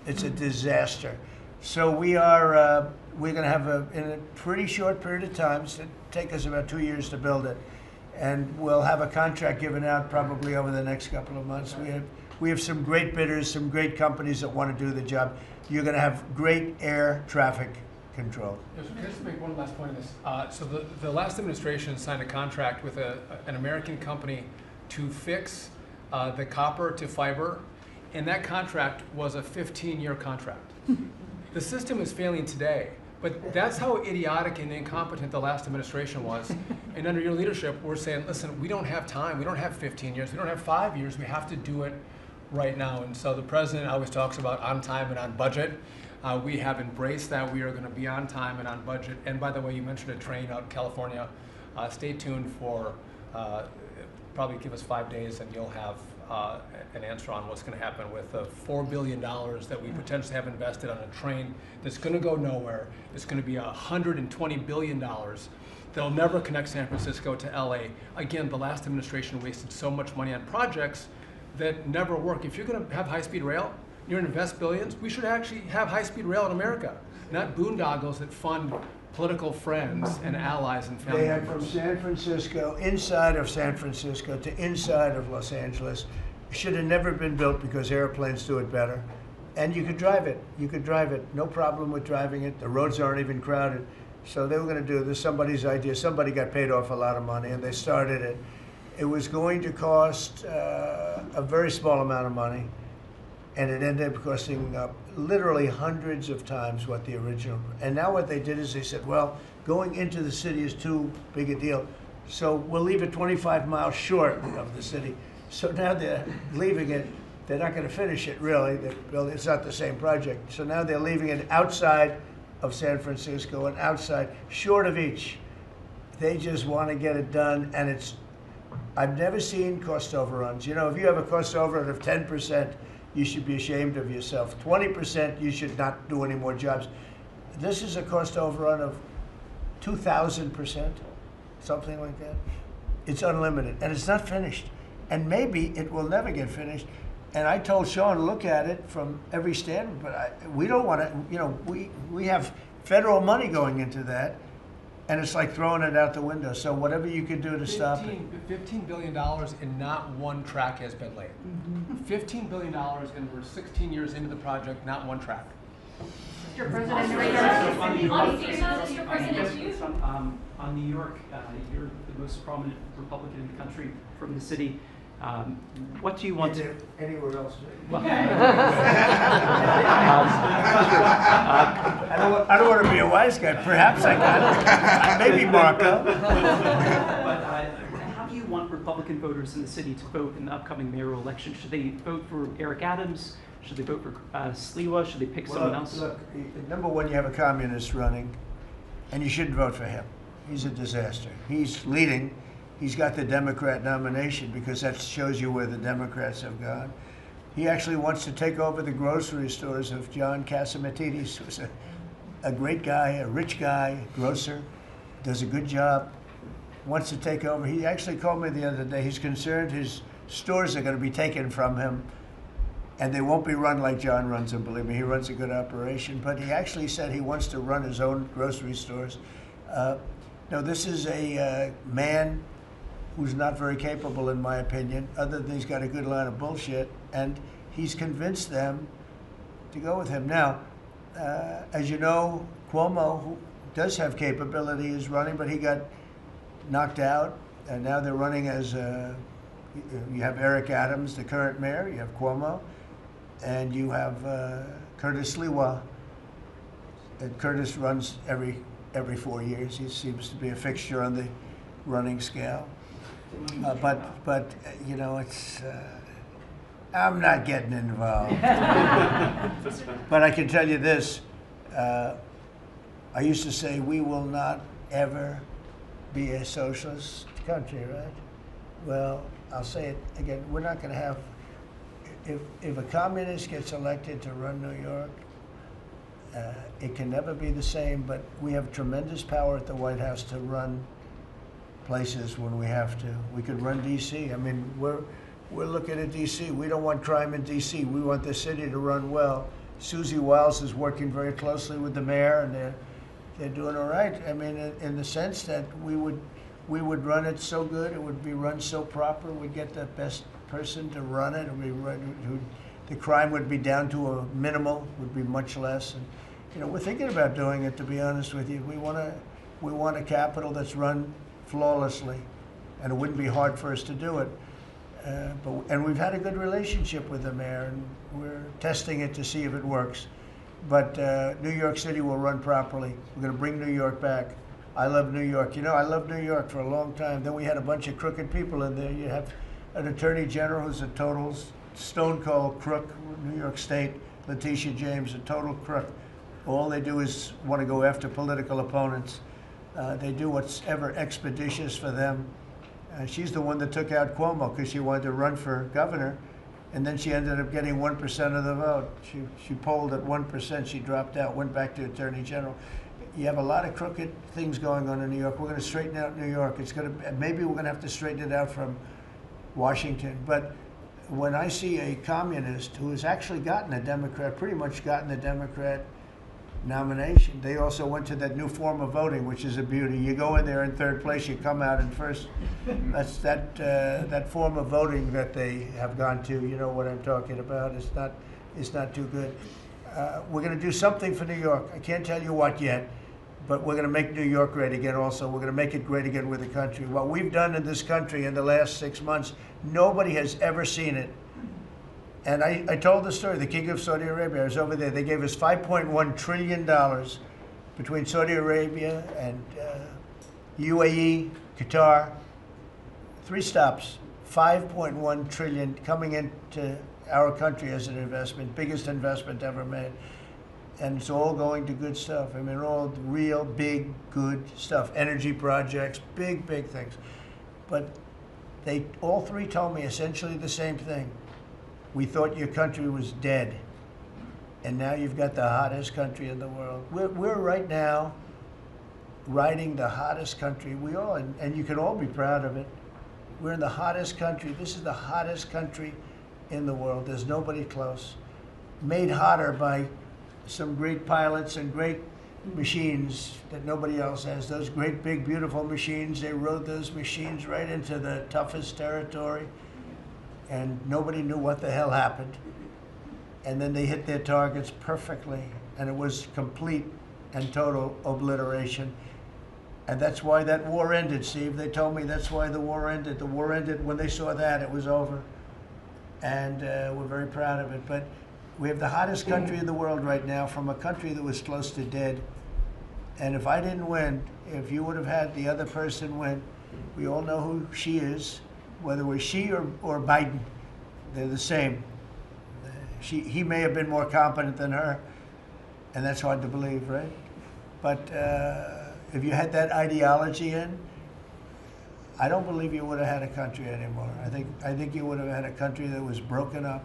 It's a disaster. So we're going to have in a pretty short period of time, it's going to take us about 2 years to build it, and we'll have a contract given out probably over the next couple of months. We have some great bidders, some great companies that want to do the job. You're going to have great air traffic control. Yes, can I just make one last point on this? So the last administration signed a contract with an American company to fix the copper to fiber, and that contract was a 15-year contract. The system is failing today, but that's how idiotic and incompetent the last administration was. And under your leadership, we're saying, listen, we don't have time. We don't have 15 years. We don't have 5 years. We have to do it right now. And so the president always talks about on time and on budget. We have embraced that. We are going to be on time and on budget. And by the way, you mentioned a train out in California. Stay tuned for, probably give us 5 days and you'll have an answer on what's going to happen with the $4 billion that we potentially have invested on a train that's going to go nowhere. It's going to be $120 billion. They'll never connect San Francisco to LA. Again, the last administration wasted so much money on projects that never work. If you're going to have high-speed rail, you're going to invest billions, we should actually have high-speed rail in America, not boondoggles that fund political friends and allies and family They have members. from San Francisco, inside of San Francisco to inside of Los Angeles. Should have never been built because airplanes do it better. And you could drive it. You could drive it. No problem with driving it. The roads aren't even crowded. So they were going to do this. Somebody's idea. Somebody got paid off a lot of money and they started it. It was going to cost a very small amount of money. And it ended up costing literally hundreds of times what the original. And now what they did is they said, well, going into the city is too big a deal. So we'll leave it 25 miles short of the city. So now they're leaving it. They're not going to finish it, really. It's not the same project. So now they're leaving it outside of San Francisco and outside, short of each. They just want to get it done, and it's, I've never seen cost overruns. You know, if you have a cost overrun of 10%, you should be ashamed of yourself. 20%, you should not do any more jobs. This is a cost overrun of 2,000%, something like that. It's unlimited, and it's not finished. And maybe it will never get finished. And I told Sean, look at it from every standpoint, but we don't want to, you know, we have federal money going into that, and it's like throwing it out the window. So whatever you can do to stop it. $15 billion and not one track has been laid. $15 billion and we're 16 years into the project, not one track. Mr. President, on New York, you're the most prominent Republican in the country from the city. What do you want to... Anywhere else? Well, I don't want to be a wise guy. Perhaps I got it. Maybe Marco. But how do you want Republican voters in the city to vote in the upcoming mayoral election? Should they vote for Eric Adams? Should they vote for Sliwa? Should they pick someone else? Look, number one, you have a communist running, and you shouldn't vote for him. He's a disaster. He's leading. He's got the Democrat nomination because that shows you where the Democrats have gone. He actually wants to take over the grocery stores of John Catsimatidis, who's a great guy, a rich guy, grocer, does a good job, wants to take over. He actually called me the other day. He's concerned his stores are going to be taken from him, and they won't be run like John runs them. Believe me, he runs a good operation. But he actually said he wants to run his own grocery stores. No, this is a man who's not very capable, in my opinion, other than he's got a good line of bullshit, and he's convinced them to go with him. Now, as you know, Cuomo, who does have capability, is running, but he got knocked out, and now they're running as, you have Eric Adams, the current mayor, you have Cuomo, and you have Curtis Sliwa. And Curtis runs every 4 years. He seems to be a fixture on the running scale. But you know, it's I'm not getting involved. But I can tell you this: I used to say we will not ever be a socialist country, right? Well, I'll say it again: we're not going to have. If a communist gets elected to run New York, it can never be the same. But we have tremendous power at the White House to run places when we have to. We could run D.C. I mean, we're looking at D.C. We don't want crime in D.C. We want the city to run well. Susie Wiles is working very closely with the mayor, and they're doing all right. I mean, in the sense that we would we would run it so good, it would be run so proper, we'd get the best person to run it, the crime would be down to a minimal, would be much less. And, you know, we're thinking about doing it, to be honest with you. We want a capital that's run flawlessly, and it wouldn't be hard for us to do it. And we've had a good relationship with the mayor, and we're testing it to see if it works. But New York City will run properly. We're going to bring New York back. I love New York. You know, I loved New York for a long time. Then we had a bunch of crooked people in there. You have an attorney general who's a total stone cold crook, New York State, Letitia James, a total crook. All they do is want to go after political opponents. They do what's ever expeditious for them. She's the one that took out Cuomo because she wanted to run for governor, and then she ended up getting 1% of the vote. She polled at 1%. She dropped out, went back to attorney general. You have a lot of crooked things going on in New York. We're going to straighten out New York. Maybe we're going to have to straighten it out from Washington. But when I see a communist who has actually gotten a Democrat, pretty much gotten the Democrat nomination, they also went to that new form of voting, which is a beauty. You go in there in third place, you come out in first. That's that form of voting that they have gone to. You know what I'm talking about. It's not too good. We're going to do something for New York. I can't tell you what yet, but we're going to make New York great again also. We're going to make it great again with the country. What we've done in this country in the last 6 months, nobody has ever seen it. And I told the story, the King of Saudi Arabia, I was over there. They gave us $5.1 trillion between Saudi Arabia and UAE, Qatar. 3 stops, $5.1 trillion coming into our country as an investment, biggest investment ever made. And it's all going to good stuff. I mean, all real, big, good stuff. Energy projects, big, big things. But they all 3 told me essentially the same thing. We thought your country was dead, and now you've got the hottest country in the world. We're right now riding the hottest country. We all, and you can all be proud of it. We're in the hottest country. This is the hottest country in the world. There's nobody close. Made hotter by some great pilots and great machines that nobody else has. Those great, big, beautiful machines, they rode those machines right into the toughest territory, and nobody knew what the hell happened. And then they hit their targets perfectly, and it was complete and total obliteration. And that's why that war ended, Steve. They told me that's why the war ended. The war ended when they saw that, it was over. And we're very proud of it. But we have the hottest country in the world right now, from a country that was close to dead. And if I didn't win, if you would have had the other person win, we all know who she is, whether it was she or Biden, they're the same. He may have been more competent than her, and that's hard to believe, right? But if you had that ideology in, I don't believe you would have had a country anymore. I think you would have had a country that was broken up.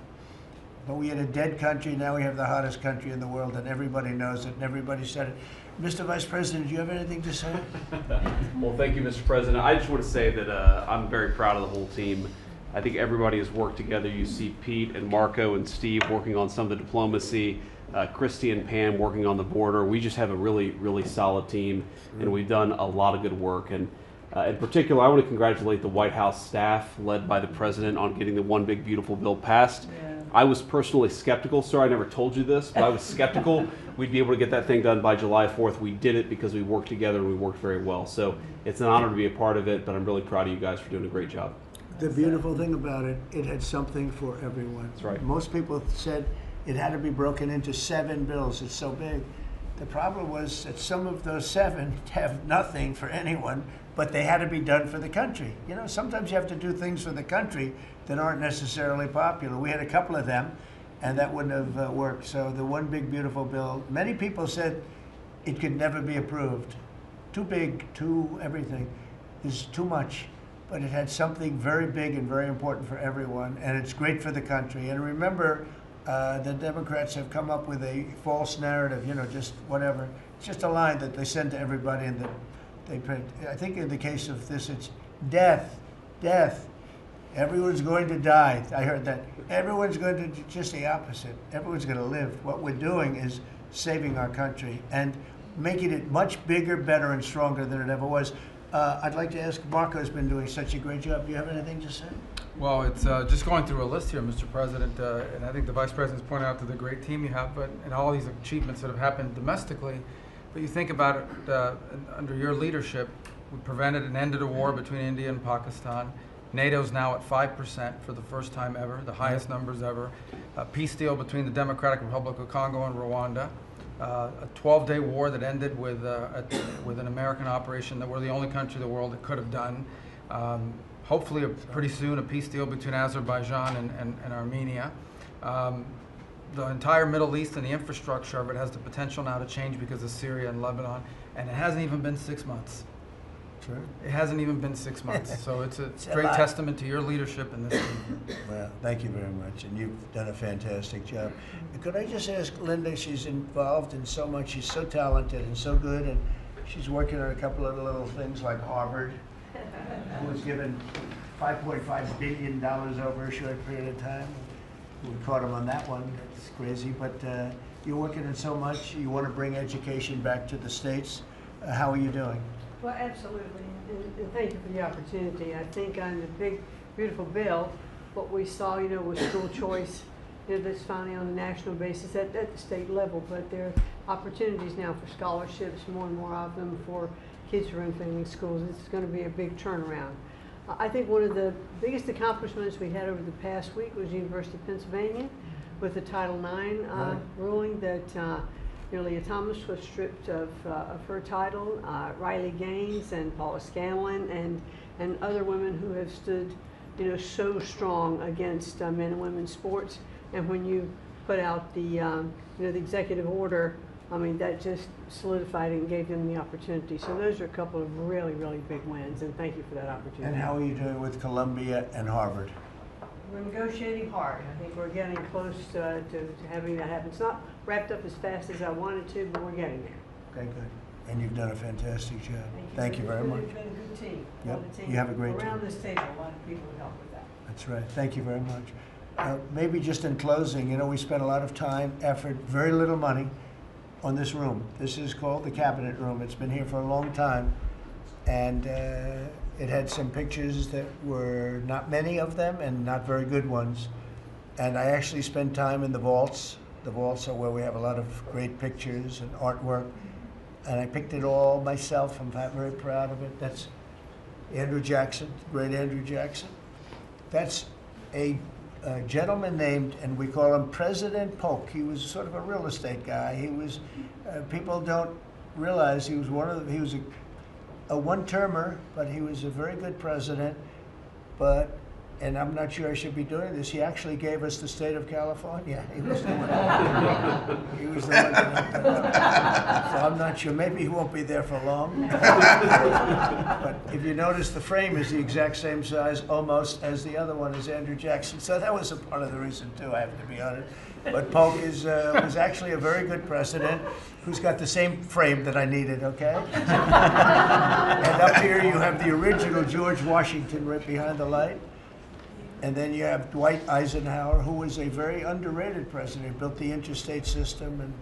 But we had a dead country, now we have the hottest country in the world, and everybody knows it, and everybody said it. Mr. Vice President, do you have anything to say? Well, thank you, Mr. President. I just want to say that I'm very proud of the whole team. I think everybody has worked together. You see Pete and Marco and Steve working on some of the diplomacy, Christy and Pam working on the border. We just have a really, really solid team, and we've done a lot of good work. And in particular, I want to congratulate the White House staff led by the President on getting the One Big Beautiful Bill passed. Yeah. I was personally skeptical, sir. I never told you this, but I was skeptical we'd be able to get that thing done by July 4th. We did it because we worked together and we worked very well. So it's an honor to be a part of it, but I'm really proud of you guys for doing a great job. The beautiful thing about it, it had something for everyone. That's right. Most people said it had to be broken into 7 bills. It's so big. The problem was that some of those 7 have nothing for anyone, but they had to be done for the country. You know, sometimes you have to do things for the country that aren't necessarily popular. We had a couple of them, and that wouldn't have worked. So the One Big Beautiful Bill, many people said it could never be approved. Too big, too everything. There's too much. But it had something very big and very important for everyone, and it's great for the country. And remember, the Democrats have come up with a false narrative, you know, just whatever. It's just a line that they send to everybody and that they print. I think in the case of this, it's death, death. Everyone's going to die. I heard that. Everyone's going to do just the opposite. Everyone's going to live. What we're doing is saving our country and making it much bigger, better, and stronger than it ever was. I'd like to ask, Marco's been doing such a great job. Do you have anything to say? Well, it's just going through a list here, Mr. President, and I think the Vice President's pointed out to the great team you have, but and all these achievements that have happened domestically. But you think about it, under your leadership, we prevented and ended a war between India and Pakistan. NATO's now at 5% for the first time ever, the highest numbers ever. A peace deal between the Democratic Republic of Congo and Rwanda. A 12-day war that ended with an American operation that we're the only country in the world that could have done. Hopefully, pretty soon, a peace deal between Azerbaijan and Armenia. The entire Middle East and the infrastructure of it has the potential now to change because of Syria and Lebanon, and it hasn't even been 6 months. True. It hasn't even been 6 months, so it's a a great lot. testament to your leadership in this team. Well, thank you very much, and you've done a fantastic job. Could I just ask Linda, she's involved in so much, she's so talented and so good, and she's working on a couple of little things like Harvard, who was given $5.5 billion over a short period of time. We caught him on that one, that's crazy, but you're working on so much, you want to bring education back to the States. How are you doing? Well, absolutely, and thank you for the opportunity. I think on the big, beautiful bill, what we saw, was school choice, that's finally on a national basis at the state level, but there are opportunities now for scholarships, more and more of them for kids who are in failing schools. It's going to be a big turnaround. I think one of the biggest accomplishments we had over the past week was the University of Pennsylvania with the Title IX ruling that Leah Thomas was stripped of her title. Riley Gaines and Paula Scanlon and other women who have stood, so strong against men and women's sports. And when you put out the executive order, I mean, that just solidified it and gave them the opportunity. So those are a couple of really, really big wins, and thank you for that opportunity. And how are you doing with Columbia and Harvard? We're negotiating hard. I think we're getting close to having that happen. It's not wrapped up as fast as I wanted to, but we're getting there. Okay, good. And you've done a fantastic job. Thank you very much. It's been a good team. Yep, you have a great team. Around this table, a lot of people have helped with that. That's right. Thank you very much. Maybe just in closing, we spent a lot of time, effort, very little money on this room. This is called the Cabinet Room. It's been here for a long time, and it had some pictures that were not many of them and not very good ones. And I actually spent time in the vaults. The vaults are where we have a lot of great pictures and artwork. And I picked it all myself. I'm very proud of it. That's Andrew Jackson, great Andrew Jackson. That's a gentleman named, and we call him President Polk. He was sort of a real estate guy. He was, people don't realize he was he was a one-termer, but he was a very good president. But, and I'm not sure I should be doing this, he actually gave us the state of California. He was the one. He was the one. So I'm not sure. Maybe he won't be there for long. But if you notice, the frame is the exact same size, almost, as the other one is Andrew Jackson. So that was a part of the reason too, I have to be honest. But Polk was actually a very good president who's got the same frame that I needed, okay? And up here you have the original George Washington right behind the light. And then you have Dwight Eisenhower, who was a very underrated president. He built the interstate system, and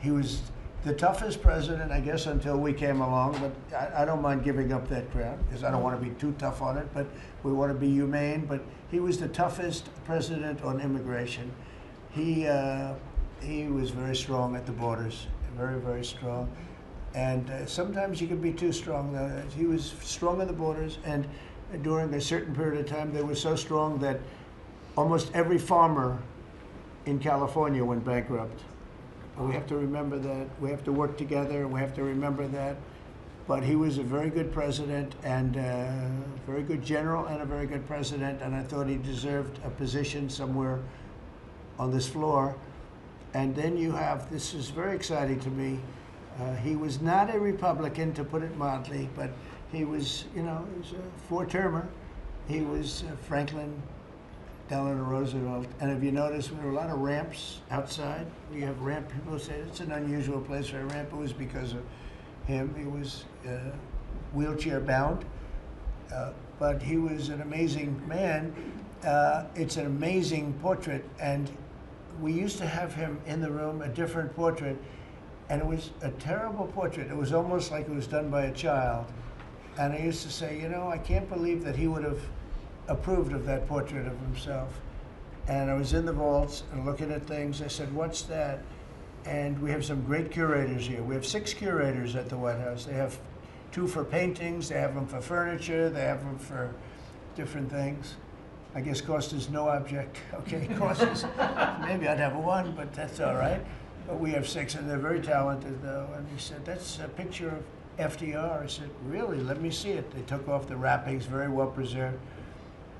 he was the toughest president, I guess, until we came along. But I don't mind giving up that crown, because I don't want to be too tough on it, but we want to be humane. But he was the toughest president on immigration. He was very strong at the borders, very, very strong. And sometimes you can be too strong. He was strong at the borders, and during a certain period of time, they were so strong that almost every farmer in California went bankrupt. And we have to remember that. We have to work together, and we have to remember that. But he was a very good president, and a very good general, and a very good president, and I thought he deserved a position somewhere on this floor. And then you have, this is very exciting to me, he was not a Republican, to put it mildly, but he was, he was a four-termer. He was Franklin Delano Roosevelt. And if you notice, there were a lot of ramps outside. We have ramp, people say it's an unusual place for a ramp. It was because of him. He was wheelchair bound, but he was an amazing man. It's an amazing portrait, and we used to have him in the room, a different portrait, and it was a terrible portrait. It was almost like it was done by a child. And I used to say, you know, I can't believe that he would have approved of that portrait of himself. And I was in the vaults and looking at things. I said, what's that? And we have some great curators here. We have 6 curators at the White House. They have 2 for paintings, they have them for furniture, they have them for different things. I guess cost is no object. Okay, cost is, maybe I'd have 1, but that's all right. But we have 6, and they're very talented, though. And he said, that's a picture of FDR. I said, really? Let me see it. They took off the wrappings, very well preserved.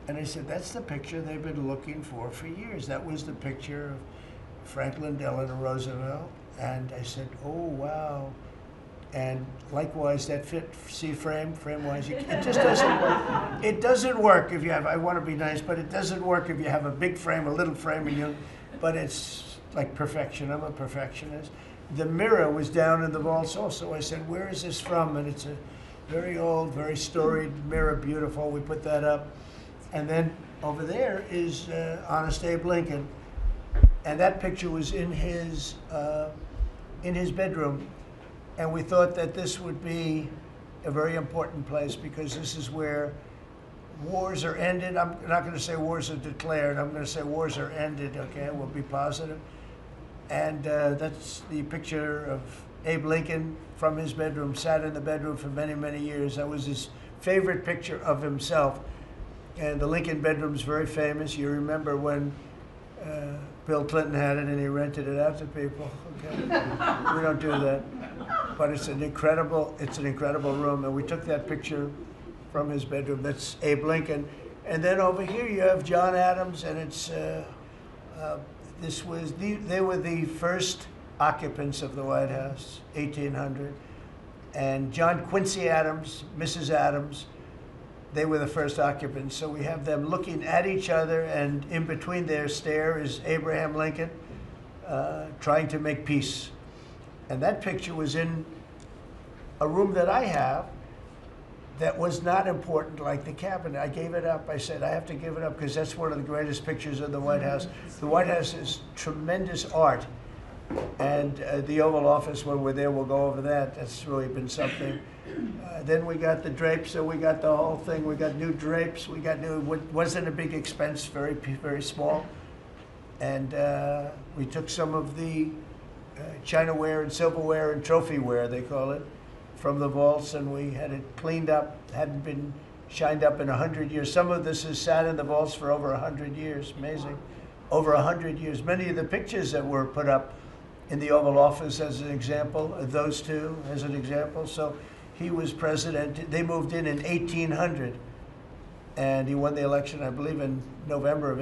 And I said, that's the picture they've been looking for years. That was the picture of Franklin Delano Roosevelt. And I said, oh, wow. And likewise, that frame-wise, it just doesn't work. It doesn't work if you have, I want to be nice, but it doesn't work if you have a big frame, a little frame, but it's like perfection. I'm a perfectionist. The mirror was down in the vaults also. I said, where is this from? And it's a very old, very storied mirror, beautiful. We put that up. And then over there is Honest Abe Lincoln. And that picture was in his bedroom. And we thought that this would be a very important place because this is where wars are ended. I'm not going to say wars are declared. I'm going to say wars are ended, okay? We'll be positive. And that's the picture of Abe Lincoln from his bedroom, sat in the bedroom for many, many years. That was his favorite picture of himself. And the Lincoln bedroom's very famous. You remember when Bill Clinton had it and he rented it out to people. Okay? We don't do that. But it's an incredible room. And we took that picture from his bedroom. That's Abe Lincoln. And then over here you have John Adams, and it's they were the first occupants of the White House, 1800. And John Quincy Adams, Mrs. Adams, they were the first occupants. So we have them looking at each other, and in between their stare is Abraham Lincoln trying to make peace. And that picture was in a room that I have that was not important, like the cabinet. I gave it up. I said, I have to give it up because that's one of the greatest pictures of the White House. The White House is tremendous art. And the Oval Office, when we're there, we'll go over that. That's really been something. Then we got the drapes, so we got the whole thing. We got new drapes. We got new, wasn't a big expense, very, very small. And we took some of the chinaware and silverware and trophyware, they call it, from the vaults, and we had it cleaned up. Hadn't been shined up in 100 years. Some of this has sat in the vaults for over 100 years. Amazing. Over 100 years. Many of the pictures that were put up in the Oval Office as an example, those two as an example. So he was president. They moved in 1800, and he won the election, I believe, in November of